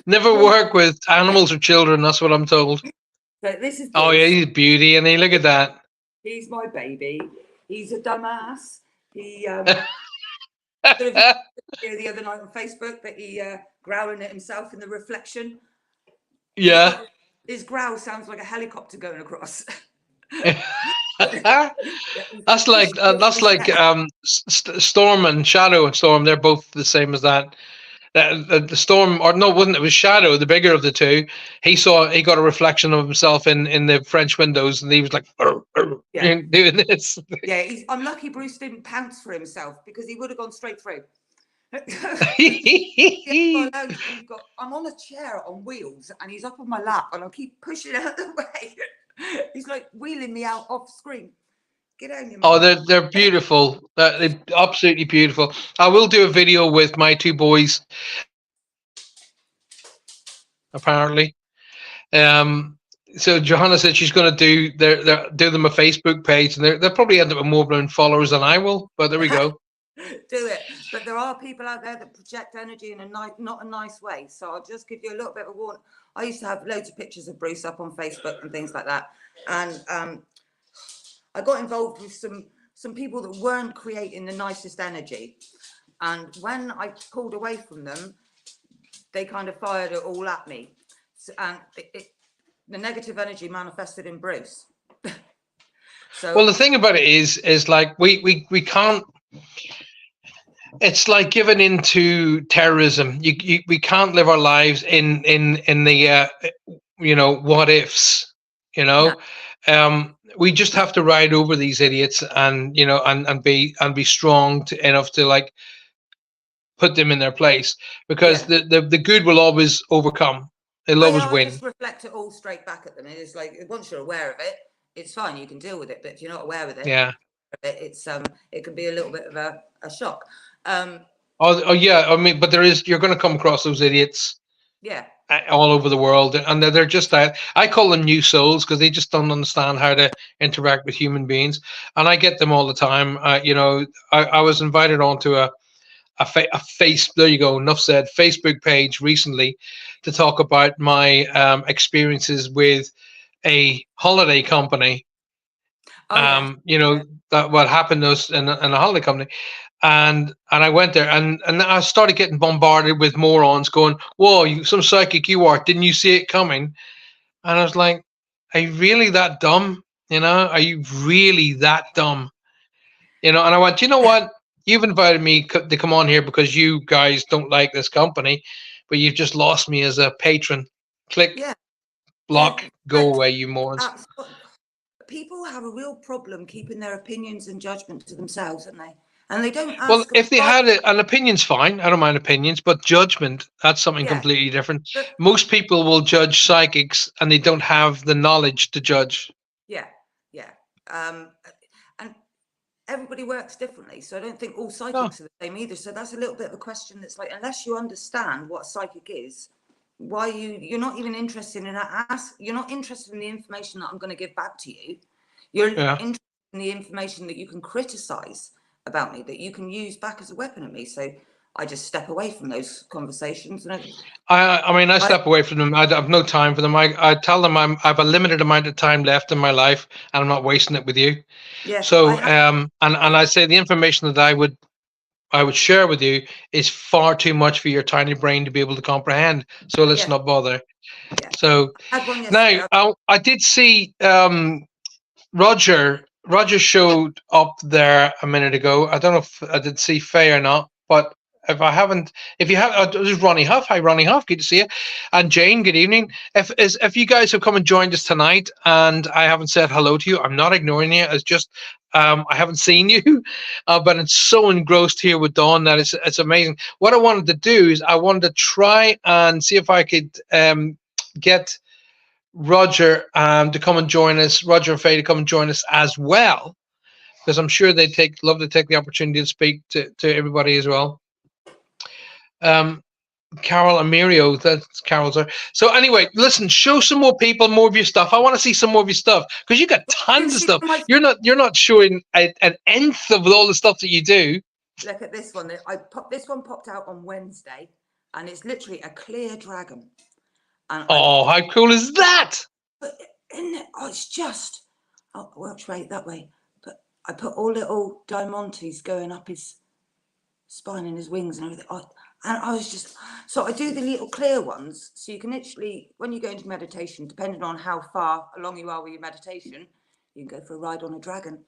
Speaker 2: Never work with animals or children. That's what I'm told.
Speaker 3: So this is.
Speaker 2: Oh yeah, he's a beauty, and look at that.
Speaker 3: He's my baby. He's a dumbass. He the other night on Facebook that he growling at himself in the reflection.
Speaker 2: Yeah.
Speaker 3: His growl sounds like a helicopter going across.
Speaker 2: That's like Storm and Shadow and Storm. They're both the same as that. The Storm, or no, wasn't it? Was Shadow, the bigger of the two. He got a reflection of himself in the French windows, and he was like doing this.
Speaker 3: Yeah, I'm lucky Bruce didn't pounce for himself because he would have gone straight through. I'm on a chair on wheels, and he's up on my lap, and I keep pushing out the way. He's like wheeling me out off screen. Get on your.
Speaker 2: Oh, they're beautiful. They're absolutely beautiful. I will do a video with my two boys. Apparently, So Johanna said she's going to do them a Facebook page, and they'll probably end up with more followers than I will. But there we go.
Speaker 3: Do it. But there are people out there that project energy in a not a nice way. So I'll just give you a little bit of a warning. I used to have loads of pictures of Bruce up on Facebook and things like that, and I got involved with some people that weren't creating the nicest energy. And when I pulled away from them, they kind of fired it all at me. So, and the negative energy manifested in Bruce. So,
Speaker 2: well, the thing about it is like we can't. It's like giving into terrorism. We can't live our lives in the what ifs.
Speaker 3: No.
Speaker 2: We just have to ride over these idiots and and be strong enough to like put them in their place, because the good will always overcome. It'll always win.
Speaker 3: Just reflect it all straight back at them. It's like, once you're aware of it, it's fine. You can deal with it. But if you're not aware of it, it's it can be a little bit of a shock.
Speaker 2: Oh yeah, I mean, but you're going to come across those idiots.
Speaker 3: Yeah.
Speaker 2: All over the world, and they're just I call them new souls, because they just don't understand how to interact with human beings, and I get them all the time. I was invited onto a face. There you go. Enough said. Facebook page recently to talk about my experiences with a holiday company. That what happened to us in a holiday company. And I went there, and I started getting bombarded with morons going, "Whoa, you some psychic you are! Didn't you see it coming?" And I was like, "Are you really that dumb? Are you really that dumb?" And I went, "You know what? You've invited me to come on here because you guys don't like this company, but you've just lost me as a patron. Click, block, go away, you morons."
Speaker 3: People have a real problem keeping their opinions and judgment to themselves, don't they? And they don't ask.
Speaker 2: Well, if they had an opinion's fine. I don't mind opinions, but judgment, that's something completely different. Most people will judge psychics, and they don't have the knowledge to judge.
Speaker 3: Yeah. And everybody works differently, so I don't think all psychics are the same either. So that's a little bit of a question that's like, unless you understand what a psychic is, why you're not even interested in that. You're not interested in the information that I'm going to give back to you. You're interested in the information that you can criticize about me, that you can use back as a weapon at me. So I just step away from those conversations. And
Speaker 2: I step away from them. I have no time for them. I tell them I have a limited amount of time left in my life, and I'm not wasting it with you.
Speaker 3: Yeah.
Speaker 2: So and I say the information that I would share with you is far too much for your tiny brain to be able to comprehend. So let's not bother. Yeah. So now I did see Roger showed up there a minute ago. I don't know if I did see Faye or not, but if you have, there's Ronnie Huff. Hi, Ronnie Huff. Good to see you. And Jane, good evening. If you guys have come and joined us tonight and I haven't said hello to you, I'm not ignoring you. It's just I haven't seen you, but it's so engrossed here with Dawn that it's amazing. What I wanted to do is I wanted to try and see if I could get Roger to come and join us, Roger and Faye to come and join us as well, because I'm sure they'd love to take the opportunity to speak to everybody as well. Carol Amirio, that's Carol's. So anyway, listen, show some more people more of your stuff. I want to see some more of your stuff, because you got tons of stuff. You're not showing an nth of all the stuff that you do.
Speaker 3: Look at this one. This one popped out on Wednesday, and it's literally a clear dragon. And
Speaker 2: how cool is that?
Speaker 3: But it's just which way? That way. But I put all little diamantes going up his spine and his wings and everything. And I was just, so I do the little clear ones. So you can actually, when you go into meditation, depending on how far along you are with your meditation, you can go for a ride on a dragon.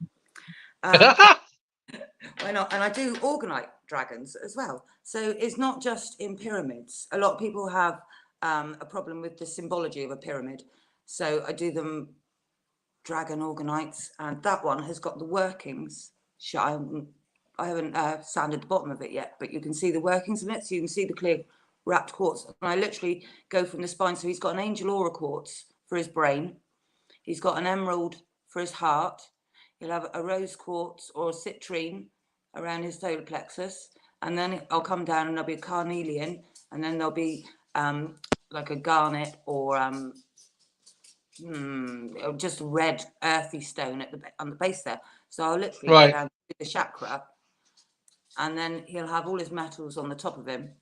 Speaker 3: Why not? And I do organite dragons as well. So it's not just in pyramids. A lot of people have a problem with the symbology of a pyramid. So I do them dragon organites, and that one has got the workings. I haven't sanded the bottom of it yet, but you can see the workings in it. So you can see the clear wrapped quartz. And I literally go from the spine. So he's got an angel aura quartz for his brain. He's got an emerald for his heart. He'll have a rose quartz or a citrine around his solar plexus. And then I'll come down and there'll be a carnelian. And then there'll be like a garnet or just red earthy stone at on the base there. So I'll literally
Speaker 2: Right.
Speaker 3: go down to the chakra, and then he'll have all his metals on the top of him,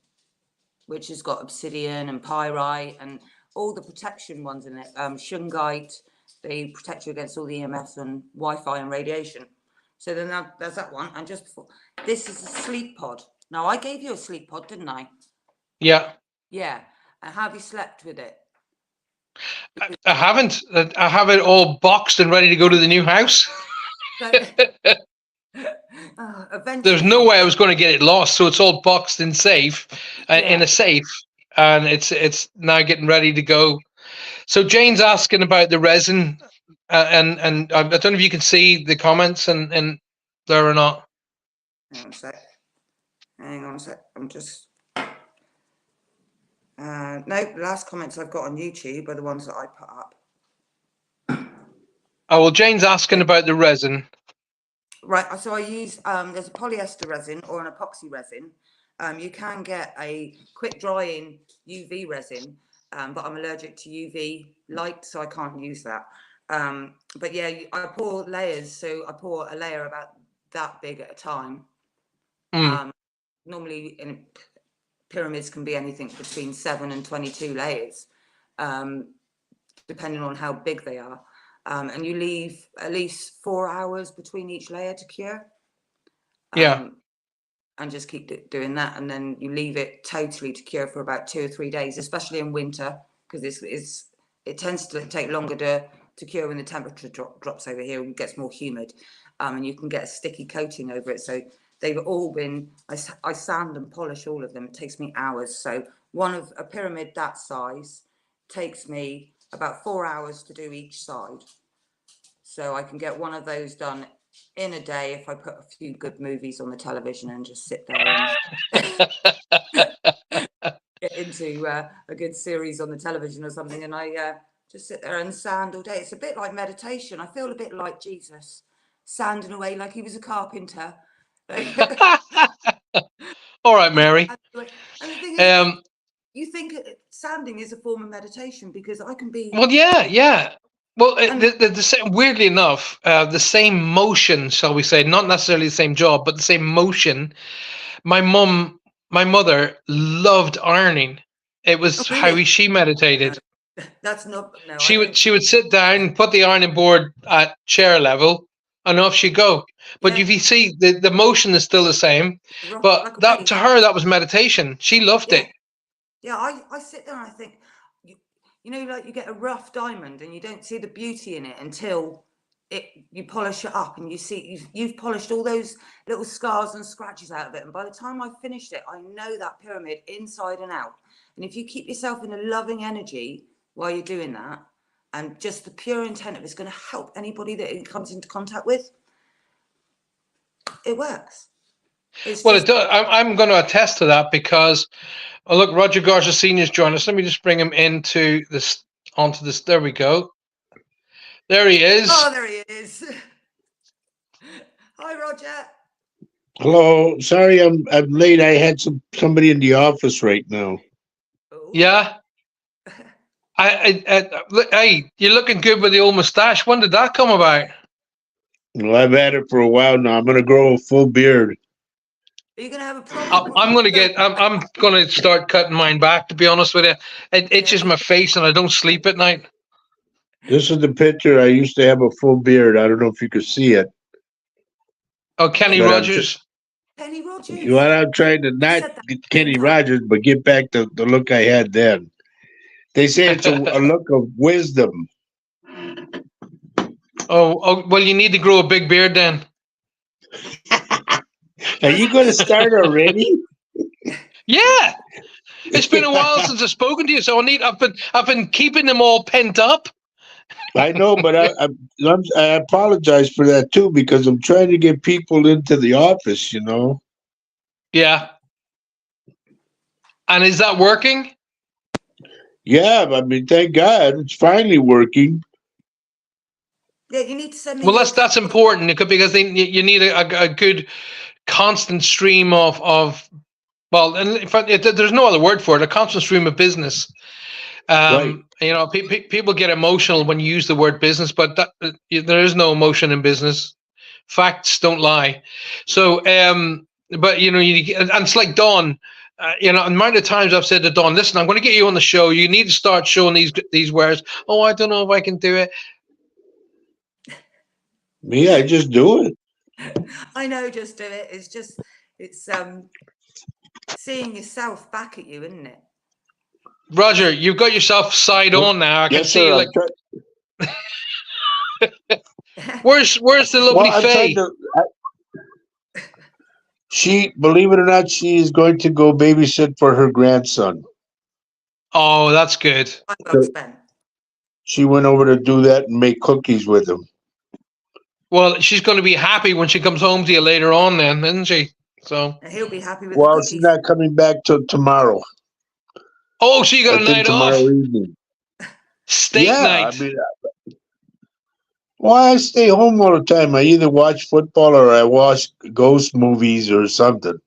Speaker 3: which has got obsidian and pyrite and all the protection ones in it. Shungite, they protect you against all the EMFs and Wi-Fi and radiation. So then there's that one. And just before, this is a sleep pod. Now, I gave you a sleep pod, didn't I?
Speaker 2: Yeah.
Speaker 3: Yeah. And have you slept with it?
Speaker 2: I haven't. I have it all boxed and ready to go to the new house.
Speaker 3: So, eventually,
Speaker 2: There's no way I was going to get it lost, so it's all boxed and safe, in a safe, and it's now getting ready to go. So Jane's asking about the resin, and I don't know if you can see the comments and there or not.
Speaker 3: Hang on a sec. I'm just. No, the last comments I've got on YouTube are the ones that I put up.
Speaker 2: Oh well, Jane's asking about the resin.
Speaker 3: Right, so I use there's a polyester resin or an epoxy resin. You can get a quick drying UV resin, but I'm allergic to UV light, so I can't use that. But yeah, I pour layers, so I pour a layer about that big at a time. Normally in pyramids can be anything between 7 and 22 layers, depending on how big they are. And you leave at least 4 hours between each layer to cure. And just keep doing that. And then you leave it totally to cure for about 2 or 3 days, especially in winter, because it tends to take longer to cure when the temperature drops over here and it gets more humid. And you can get a sticky coating over it. So they've all been, I sand and polish all of them. It takes me hours. So one of a pyramid that size takes me about 4 hours to do each side. So I can get one of those done in a day if I put a few good movies on the television and just sit there and get into a good series on the television or something. And I just sit there and sand all day. It's a bit like meditation. I feel a bit like Jesus, sanding away like he was a carpenter.
Speaker 2: All right, Mary.
Speaker 3: And the thing is, you think sanding is a form of meditation because I can be.
Speaker 2: Well, yeah. Well, the same, weirdly enough, the same motion, shall we say, not necessarily the same job, but the same motion. My mother loved ironing. It was how she meditated.
Speaker 3: That's not. No,
Speaker 2: she would sit down, put the ironing board at chair level, and off she'd go. But if you see, the motion is still the same. But
Speaker 3: like
Speaker 2: that to her, that was meditation. She loved it.
Speaker 3: Yeah, I sit there and I think, you know, like you get a rough diamond and you don't see the beauty in it until you polish it up and you see you've polished all those little scars and scratches out of it. And by the time I finished it, I know that pyramid inside and out. And if you keep yourself in a loving energy while you're doing that, and just the pure intent of it's going to help anybody that it comes into contact with, it works.
Speaker 2: Well, it does. I'm going to attest to that because, oh, look, Roger Garza Senior's joined us. Let me just bring him onto this. There we go. There he is.
Speaker 3: Oh, there he is. Hi, Roger.
Speaker 4: Hello. Sorry, I'm late. I had somebody in the office right now.
Speaker 3: Oh.
Speaker 2: Yeah. Hey, you're looking good with the old mustache. When did that come about?
Speaker 4: Well, I've had it for a while now. I'm going to grow a full beard.
Speaker 3: Are you going to have a problem?
Speaker 2: I'm going to start cutting mine back, to be honest with you. It itches my face and I don't sleep at night.
Speaker 4: This is the picture. I used to have a full beard. I don't know if you could see it.
Speaker 2: Oh, Kenny Rogers.
Speaker 3: Kenny Rogers.
Speaker 4: Well, I'm trying to not get Kenny Rogers, but get back to the look I had then. They say it's a look of wisdom.
Speaker 2: Oh, well, you need to grow a big beard then.
Speaker 4: Are you going to start already?
Speaker 2: Yeah. It's been a while since I've spoken to you, so I've been keeping them all pent up.
Speaker 4: I know, but I apologize for that too, because I'm trying to get people into the office, you know.
Speaker 2: Yeah. And is that working?
Speaker 4: Yeah, I mean, thank God it's finally working.
Speaker 3: Yeah, you need to send me.
Speaker 2: Well, that's important because you need a good constant stream of well, and in fact, there's no other word for it. A constant stream of business.
Speaker 4: Right.
Speaker 2: You know, people get emotional when you use the word business, but there is no emotion in business. Facts don't lie. So, but you know, and it's like Dawn. You know, the amount of times I've said to Dawn, "Listen, I'm going to get you on the show. You need to start showing these wares." Oh, I don't know if I can do it.
Speaker 4: Me, I just do it.
Speaker 3: I know, just do it. It's seeing yourself back at you, isn't it?
Speaker 2: Roger, you've got yourself side on now. I can see you like. Where's the lovely Faye?
Speaker 4: She, believe it or not, she is going to go babysit for her grandson.
Speaker 2: Oh, that's good.
Speaker 3: Well spent.
Speaker 4: She went over to do that and make cookies with him.
Speaker 2: Well, she's going to be happy when she comes home to you later on, then, isn't she? So.
Speaker 3: And he'll be happy with.
Speaker 4: Well,
Speaker 3: the
Speaker 4: she's not coming back till tomorrow.
Speaker 2: Oh, so you got a night off?
Speaker 4: Evening.
Speaker 2: Steak night.
Speaker 4: I mean, well, I stay home all the time. I either watch football or I watch ghost movies or something.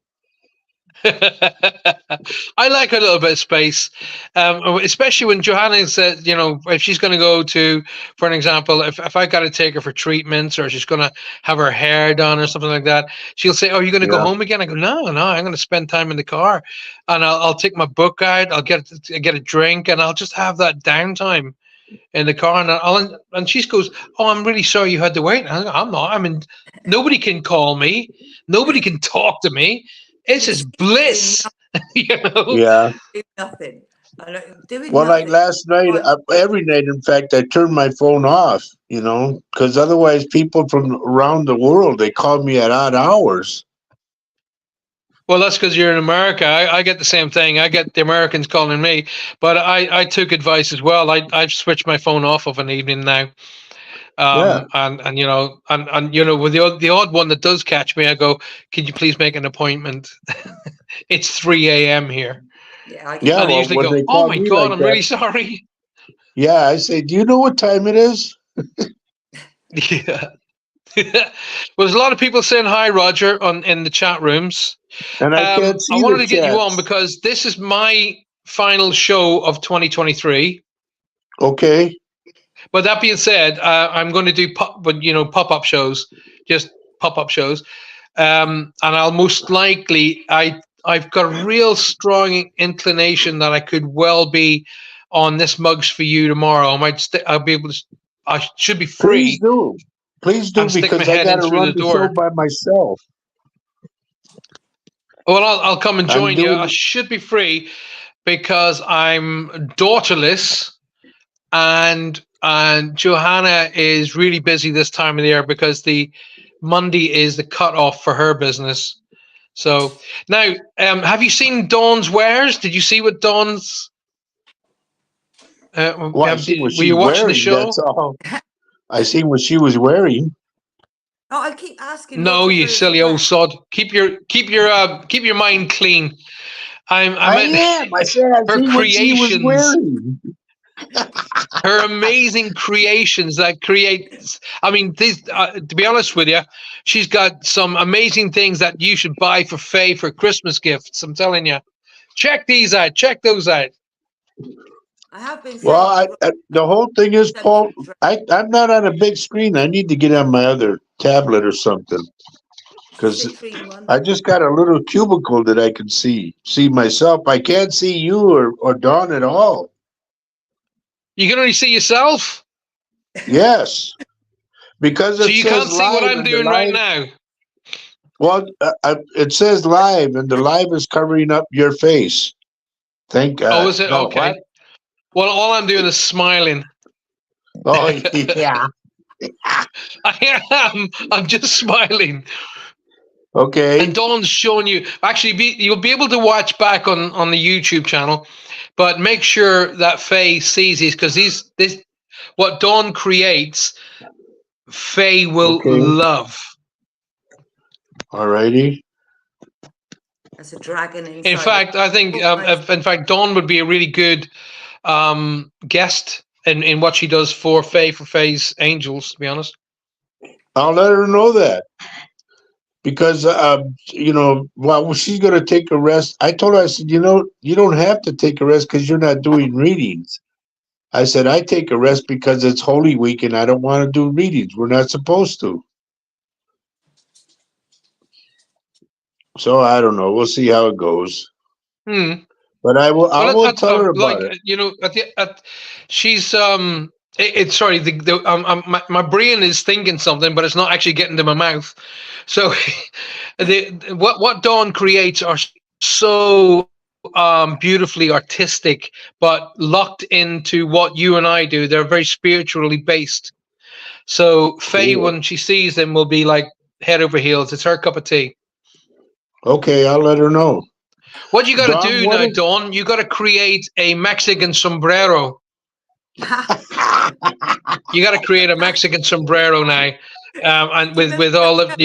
Speaker 2: I like a little bit of space, especially when Johanna said, you know, if she's going to go to, for an example, if I got to take her for treatments or she's going to have her hair done or something like that, she'll say, "Oh, you're going to go home again?" I go, "No, I'm going to spend time in the car, and I'll take my book out. I'll get a drink, and I'll just have that downtime in the car." And she goes, "Oh, I'm really sorry you had to wait." I'm not. I mean, nobody can call me. Nobody can talk to me. It's just bliss, you know.
Speaker 4: Yeah.
Speaker 3: Do nothing.
Speaker 4: Well, like last night, every night, in fact, I turned my phone off, you know, because otherwise people from around the world, they call me at odd hours.
Speaker 2: Well, that's because you're in America. I get the same thing. I get the Americans calling me, but I took advice as well. I've switched my phone off of an evening now. And you know, and you know, with the odd one that does catch me, I go, "Can you please make an appointment?" It's 3 a.m. here.
Speaker 3: Yeah,
Speaker 2: and they usually go, "Oh my God, I'm really sorry."
Speaker 4: Yeah, I say, "Do you know what time it is?"
Speaker 2: Yeah. Well, there's a lot of people saying hi, Roger, in the chat rooms.
Speaker 4: And I can't see
Speaker 2: I wanted to get
Speaker 4: chats.
Speaker 2: you on because this is my final show of 2023.
Speaker 4: Okay.
Speaker 2: But that being said, I'm going to do pop-up shows, just pop-up shows, and I'll most likely I've got a real strong inclination that I could well be on this Mugs for You tomorrow. I'll be able to. I should be free.
Speaker 4: Please do, because I got to run the show by myself.
Speaker 2: Well, I'll come and join you. I should be free because I'm daughterless, and Johanna is really busy this time of the year because the Monday is the cutoff for her business. So now, have you seen Dawn's wares? Did you see what Dawn's? Were you watching the show?
Speaker 4: That's all. I seen what she was wearing.
Speaker 3: Oh, I keep asking.
Speaker 2: No, you silly old sod. Keep your mind clean.
Speaker 4: I said
Speaker 2: her creations. Her amazing creations that create. I mean, to be honest with you, she's got some amazing things that you should buy for Faye for Christmas gifts. I'm telling you, check these out. Check those out.
Speaker 3: I have been.
Speaker 4: Well, the whole thing is, Paul, I'm not on a big screen. I need to get on my other tablet or something, because I just got a little cubicle that I can see myself. I can't see you or Dawn at all.
Speaker 2: You can only see yourself?
Speaker 4: Yes. Because
Speaker 2: so you can't see what I'm doing right now?
Speaker 4: Well, it says live, and the live is covering up your face. Thank God.
Speaker 2: Oh, is it? Okay. What? Well, all I'm doing is smiling.
Speaker 4: Oh, yeah.
Speaker 2: I am. I'm just smiling.
Speaker 4: Okay.
Speaker 2: And Dawn's showing you. Actually, you'll be able to watch back on the YouTube channel, but make sure that Faye sees these, because this what Dawn creates, Faye will love.
Speaker 4: Alrighty.
Speaker 3: That's a dragon inside.
Speaker 2: In fact, I think Dawn would be a really good guest in what she does for Faye's Angels, to be honest.
Speaker 4: I'll let her know that. Because, while she's going to take a rest, I told her, I said, you don't have to take a rest because you're not doing readings. I said, I take a rest because it's Holy Week and I don't want to do readings. We're not supposed to. So I don't know. We'll see how it goes.
Speaker 2: Hmm.
Speaker 4: But I will
Speaker 2: Well,
Speaker 4: tell her about it.
Speaker 2: you know, she's it's sorry, my brain is thinking something, but it's not actually getting to my mouth. So, what Dawn creates are so beautifully artistic, but locked into what you and I do. They're very spiritually based. So Faye,
Speaker 4: Cool.
Speaker 2: when she sees them, will be like head over heels. It's her cup of tea.
Speaker 4: Okay, I'll let her know.
Speaker 2: What you got to
Speaker 4: Dawn,
Speaker 2: do
Speaker 4: what
Speaker 2: now,
Speaker 4: is-
Speaker 2: Dawn? You got to create a Mexican sombrero. You got to create a Mexican sombrero now, and with all of I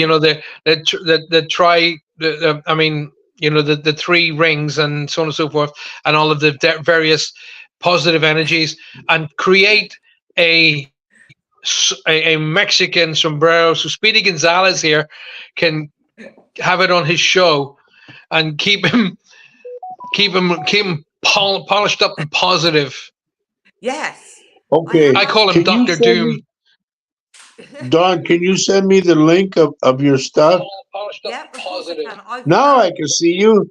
Speaker 2: mean, the three rings and so on and so forth, and all of the various positive energies, and create a Mexican sombrero. So Speedy Gonzalez here can have it on his show and keep him polished up and positive.
Speaker 3: Yes.
Speaker 4: Okay.
Speaker 2: I call him
Speaker 4: Can you
Speaker 2: Dr.
Speaker 4: send
Speaker 2: Doom.
Speaker 4: me, Dawn, can you send me the link of your stuff?
Speaker 2: Polished up
Speaker 3: Yep,
Speaker 2: and
Speaker 3: of course I
Speaker 2: positive.
Speaker 3: can.
Speaker 4: Now I can see you.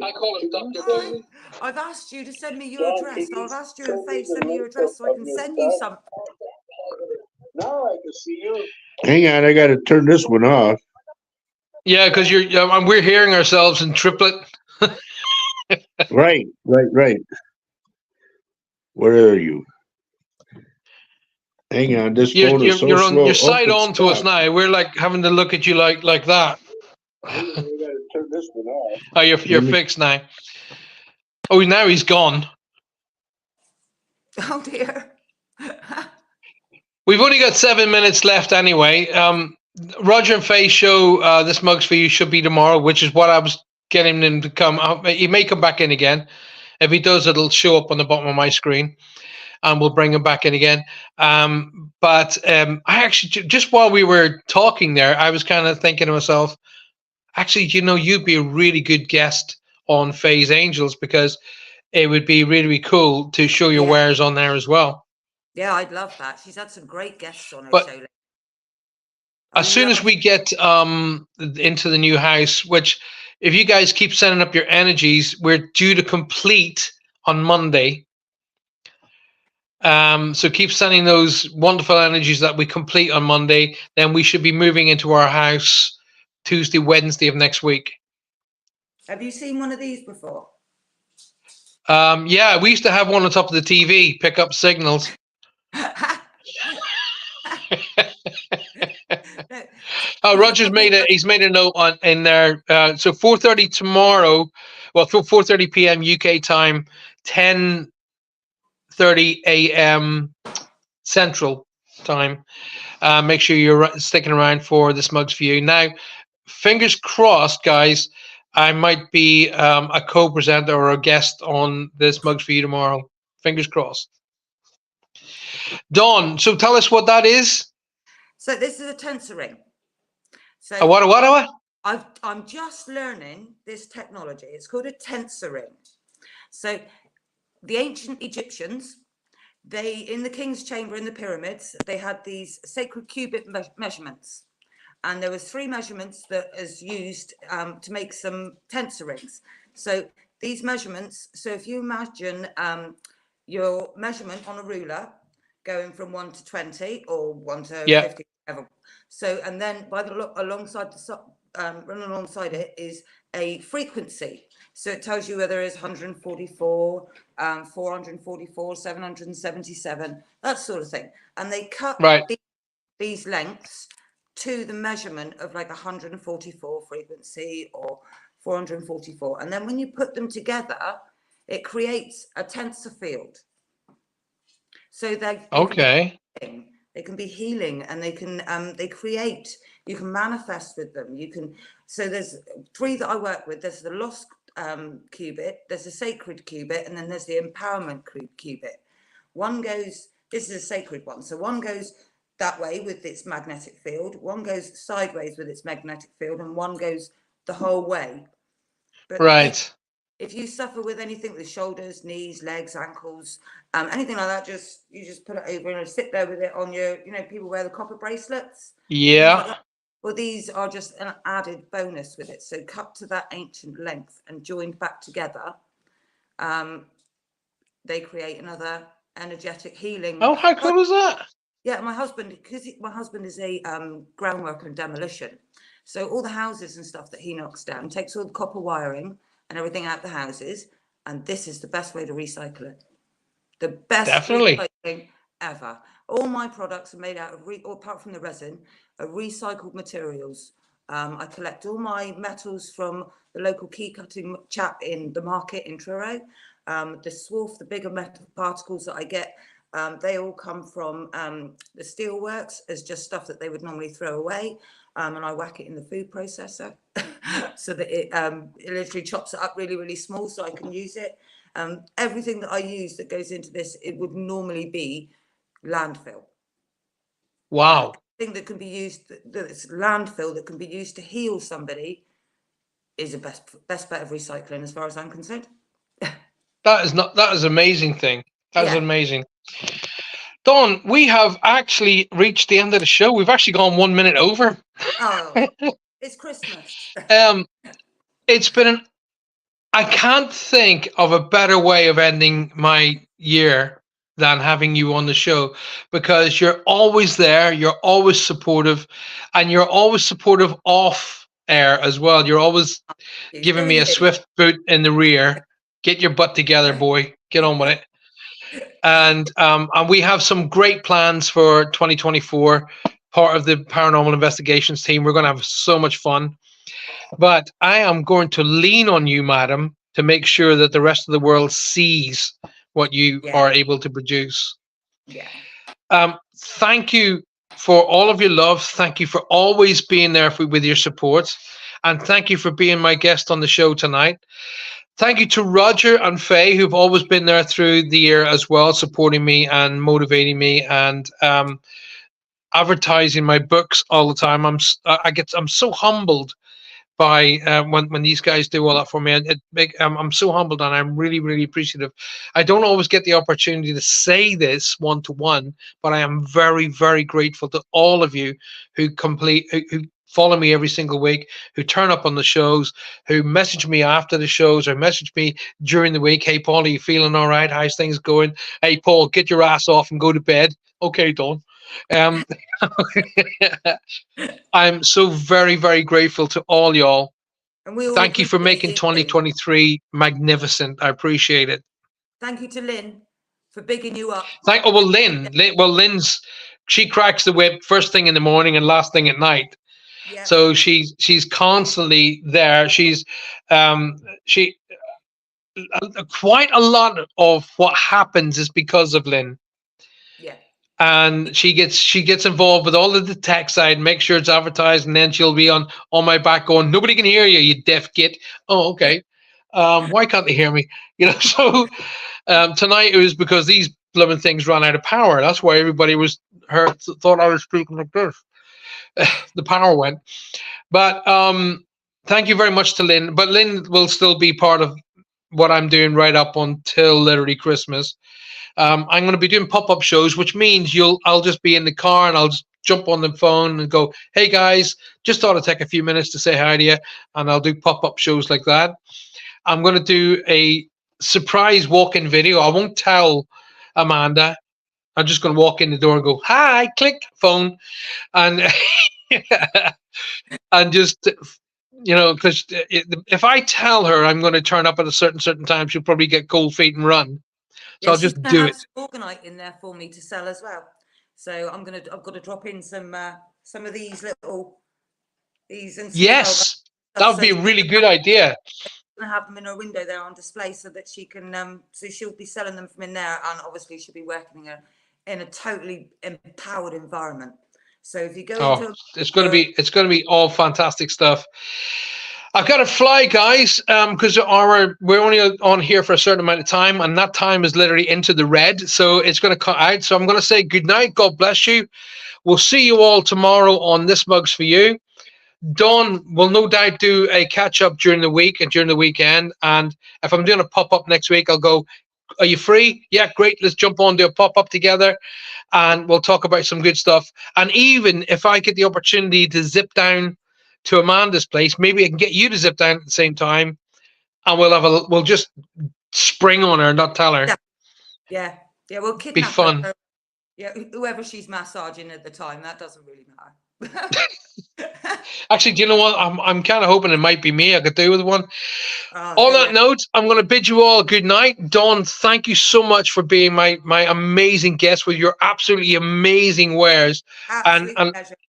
Speaker 2: I call him Dr. Doom.
Speaker 3: I've asked you to send me your address. I've asked you and Faye to send me your address so I can send you something.
Speaker 4: Now I can see you. Hang on, I got to turn this one off.
Speaker 2: Yeah, because we're hearing ourselves in triplet.
Speaker 4: Right. Where are you? Hang on, this phone is so slow.
Speaker 2: You're side
Speaker 4: it's
Speaker 2: on to us
Speaker 4: stopped.
Speaker 2: now. We're like having to look at you like that.
Speaker 4: We got to turn this one off.
Speaker 2: Oh, you're fixed now. Oh, now he's gone.
Speaker 3: Oh dear.
Speaker 2: We've only got 7 minutes left anyway. Roger and Faye show, This Mug's For You should be tomorrow, which is what I was getting him to come. He may come back in again. If he does, it'll show up on the bottom of my screen, and we'll bring him back in again. But I actually, just while we were talking there, I was kind of thinking to myself, actually, you'd be a really good guest on Faye's Angels, because it would be really, really cool to show your wares on there as well.
Speaker 3: Yeah, I'd love that. She's had some great guests on her
Speaker 2: But
Speaker 3: show.
Speaker 2: as soon as we get into the new house, which if you guys keep sending up your energies, we're due to complete on Monday. So keep sending those wonderful energies that we complete on Monday. Then we should be moving into our house Tuesday, Wednesday of next week.
Speaker 3: Have you seen one of these before?
Speaker 2: Yeah, we used to have one on top of the TV, pick up signals. Oh, Roger's he's made a note in there. So 4:30 tomorrow, well, 4:30 p.m. UK time, 10:30 a.m. Central time. Make sure you're sticking around for This Mug's For You. Now, fingers crossed, guys, I might be a co-presenter or a guest on This Mug's For You tomorrow. Fingers crossed. Dawn, so tell us what that is.
Speaker 3: So this is a tensor ring. So
Speaker 2: What?
Speaker 3: I'm just learning this technology. It's called a tensor ring. So the ancient Egyptians, in the king's chamber in the pyramids, they had these sacred cubit measurements. And there was 3 measurements that is used to make some tensor rings. So these measurements, so if you imagine your measurement on a ruler going from 1 to 20 or 1 to 50, whatever. So, and then alongside running alongside it is a frequency. So it tells you whether it's 144, 444, 777, that sort of thing. And they cut these lengths to the measurement of like 144 frequency or 444. And then when you put them together, it creates a tensor field. So they can be healing, and they can you can manifest with them. So there's 3 that I work with. There's the lost qubit, there's a sacred qubit, and then there's the empowerment qubit. This is a sacred one. So one goes that way with its magnetic field, one goes sideways with its magnetic field, and one goes the whole way. But if you suffer with anything with shoulders, knees, legs, ankles, anything like that, you just put it over and sit there with it on your, people wear the copper bracelets.
Speaker 2: Yeah.
Speaker 3: Like, well, these are just an added bonus with it. So cut to that ancient length and joined back together, they create another energetic healing.
Speaker 2: Oh, how cool is that?
Speaker 3: Yeah, my husband is a groundworker and demolition. So all the houses and stuff that he knocks down, takes all the copper wiring and everything out the houses, and this is the best way to recycle it. The best recycling ever. All my products are made out of, apart from the resin, are recycled materials. I collect all my metals from the local key cutting chap in the market in Truro. The swarf, the bigger metal particles that I get, they all come from the steelworks as just stuff that they would normally throw away. And I whack it in the food processor so that it literally chops it up really, really small so I can use it. Everything that I use that goes into this, it would normally be landfill.
Speaker 2: Wow.
Speaker 3: Thing that can be used, that's landfill, that can be used to heal somebody, is the best bet of recycling as far as I'm concerned.
Speaker 2: That is amazing thing. That is amazing. Dawn, we have actually reached the end of the show. We've actually gone 1 minute over.
Speaker 3: Oh, it's Christmas.
Speaker 2: It's been I can't think of a better way of ending my year than having you on the show, because you're always there, you're always supportive, and you're always supportive off air as well. You're always giving me a swift boot in the rear. Get your butt together, boy. Get on with it. And we have some great plans for 2024. Part of the Paranormal Investigations team. We're going to have so much fun. But I am going to lean on you, madam, to make sure that the rest of the world sees what you are able to produce. Thank you for all of your love. Thank you for always being there with your support. And thank you for being my guest on the show tonight. Thank you to Roger and Faye, who've always been there through the year as well, supporting me and motivating me and advertising my books all the time. I'm so humbled by when these guys do all that for me. I'm so humbled, and I'm really, really appreciative. I don't always get the opportunity to say this one-to-one, but I am very, very grateful to all of you who follow me every single week, who turn up on the shows, who message me after the shows, or message me during the week. Hey, Paul, are you feeling all right? How's things going? Hey, Paul, get your ass off and go to bed. Okay, Dawn. I'm so very, very grateful to all y'all. Thank you for making 2023 magnificent. I appreciate it.
Speaker 3: Thank you to Lynn for bigging you up.
Speaker 2: Lynn's, she cracks the whip first thing in the morning and last thing at night. Yeah. So she's constantly there. She's quite a lot of what happens is because of Lynn.
Speaker 3: Yeah.
Speaker 2: And she gets involved with all of the tech side, make sure it's advertised, and then she'll be on my back going, nobody can hear you, you deaf git. Oh, okay. Why can't they hear me? So tonight it was because these blooming things ran out of power. That's why everybody thought I was speaking like this. The power went. But thank you very much to Lynn. But Lynn will still be part of what I'm doing right up until literally Christmas. I'm going to be doing pop-up shows, which means I'll just be in the car and I'll just jump on the phone and go, hey guys, just thought I'd take a few minutes to say hi to you. And I'll do pop-up shows like that. I'm going to do a surprise walk-in video. I won't tell Amanda. I'm just going to walk in the door and go, hi, click, phone. And and just, because if I tell her I'm going to turn up at a certain time, she'll probably get cold feet and run. So I'll just do it.
Speaker 3: Orgonite in there for me to sell as well. So I've got to drop in some of these and
Speaker 2: yes, that would be a really good idea.
Speaker 3: I'm gonna have them in her window there on display so that she can so she'll be selling them from in there, and obviously she'll be working in a totally empowered environment. So if you go
Speaker 2: it's going to be all fantastic stuff. I've got to fly, guys, because we're only on here for a certain amount of time, and that time is literally into the red, so it's going to cut out. So I'm going to say good night. God bless you. We'll see you all tomorrow on This Mug's For You. Dawn will no doubt do a catch up during the week and during the weekend. And if I'm doing a pop up next week, I'll go, are you free? Yeah, great. Let's jump on, do a pop up together, and we'll talk about some good stuff. And even if I get the opportunity to zip down to Amanda's place, maybe I can get you to zip down at the same time, and we'll just spring on her, not tell her.
Speaker 3: Yeah. We'll kidnap
Speaker 2: Be fun.
Speaker 3: her. Yeah, whoever she's massaging at the time, that doesn't really matter.
Speaker 2: Actually, do you know what? I'm kind of hoping it might be me. I could do with one.
Speaker 3: Oh,
Speaker 2: On that note, I'm going to bid you all good night. Dawn, thank you so much for being my amazing guest with your absolutely amazing wares. And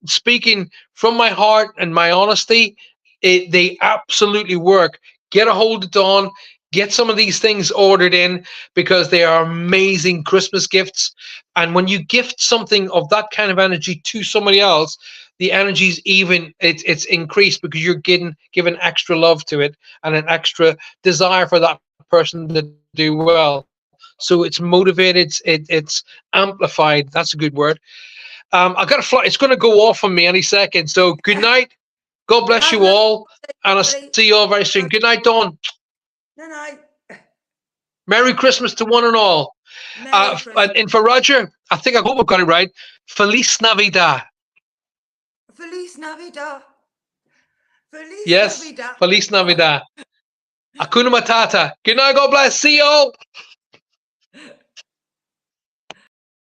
Speaker 2: speaking from my heart and my honesty, they absolutely work. Get a hold of Dawn. Get some of these things ordered in because they are amazing Christmas gifts. And when you gift something of that kind of energy to somebody else, the energy's it's increased because you're given extra love to it and an extra desire for that person to do well. So it's motivated, it's amplified. That's a good word. I got to fly. It's going to go off on me any second. So good night. God bless you all. And I'll see you all very soon. Good night, Dawn.
Speaker 3: Good night.
Speaker 2: Merry Christmas to one and all. And for Roger, I think I hope I got it right. Feliz Navidad.
Speaker 3: Feliz Navidad.
Speaker 2: Yes, Feliz Navidad. Hakuna Matata. Good night, God bless. See you all.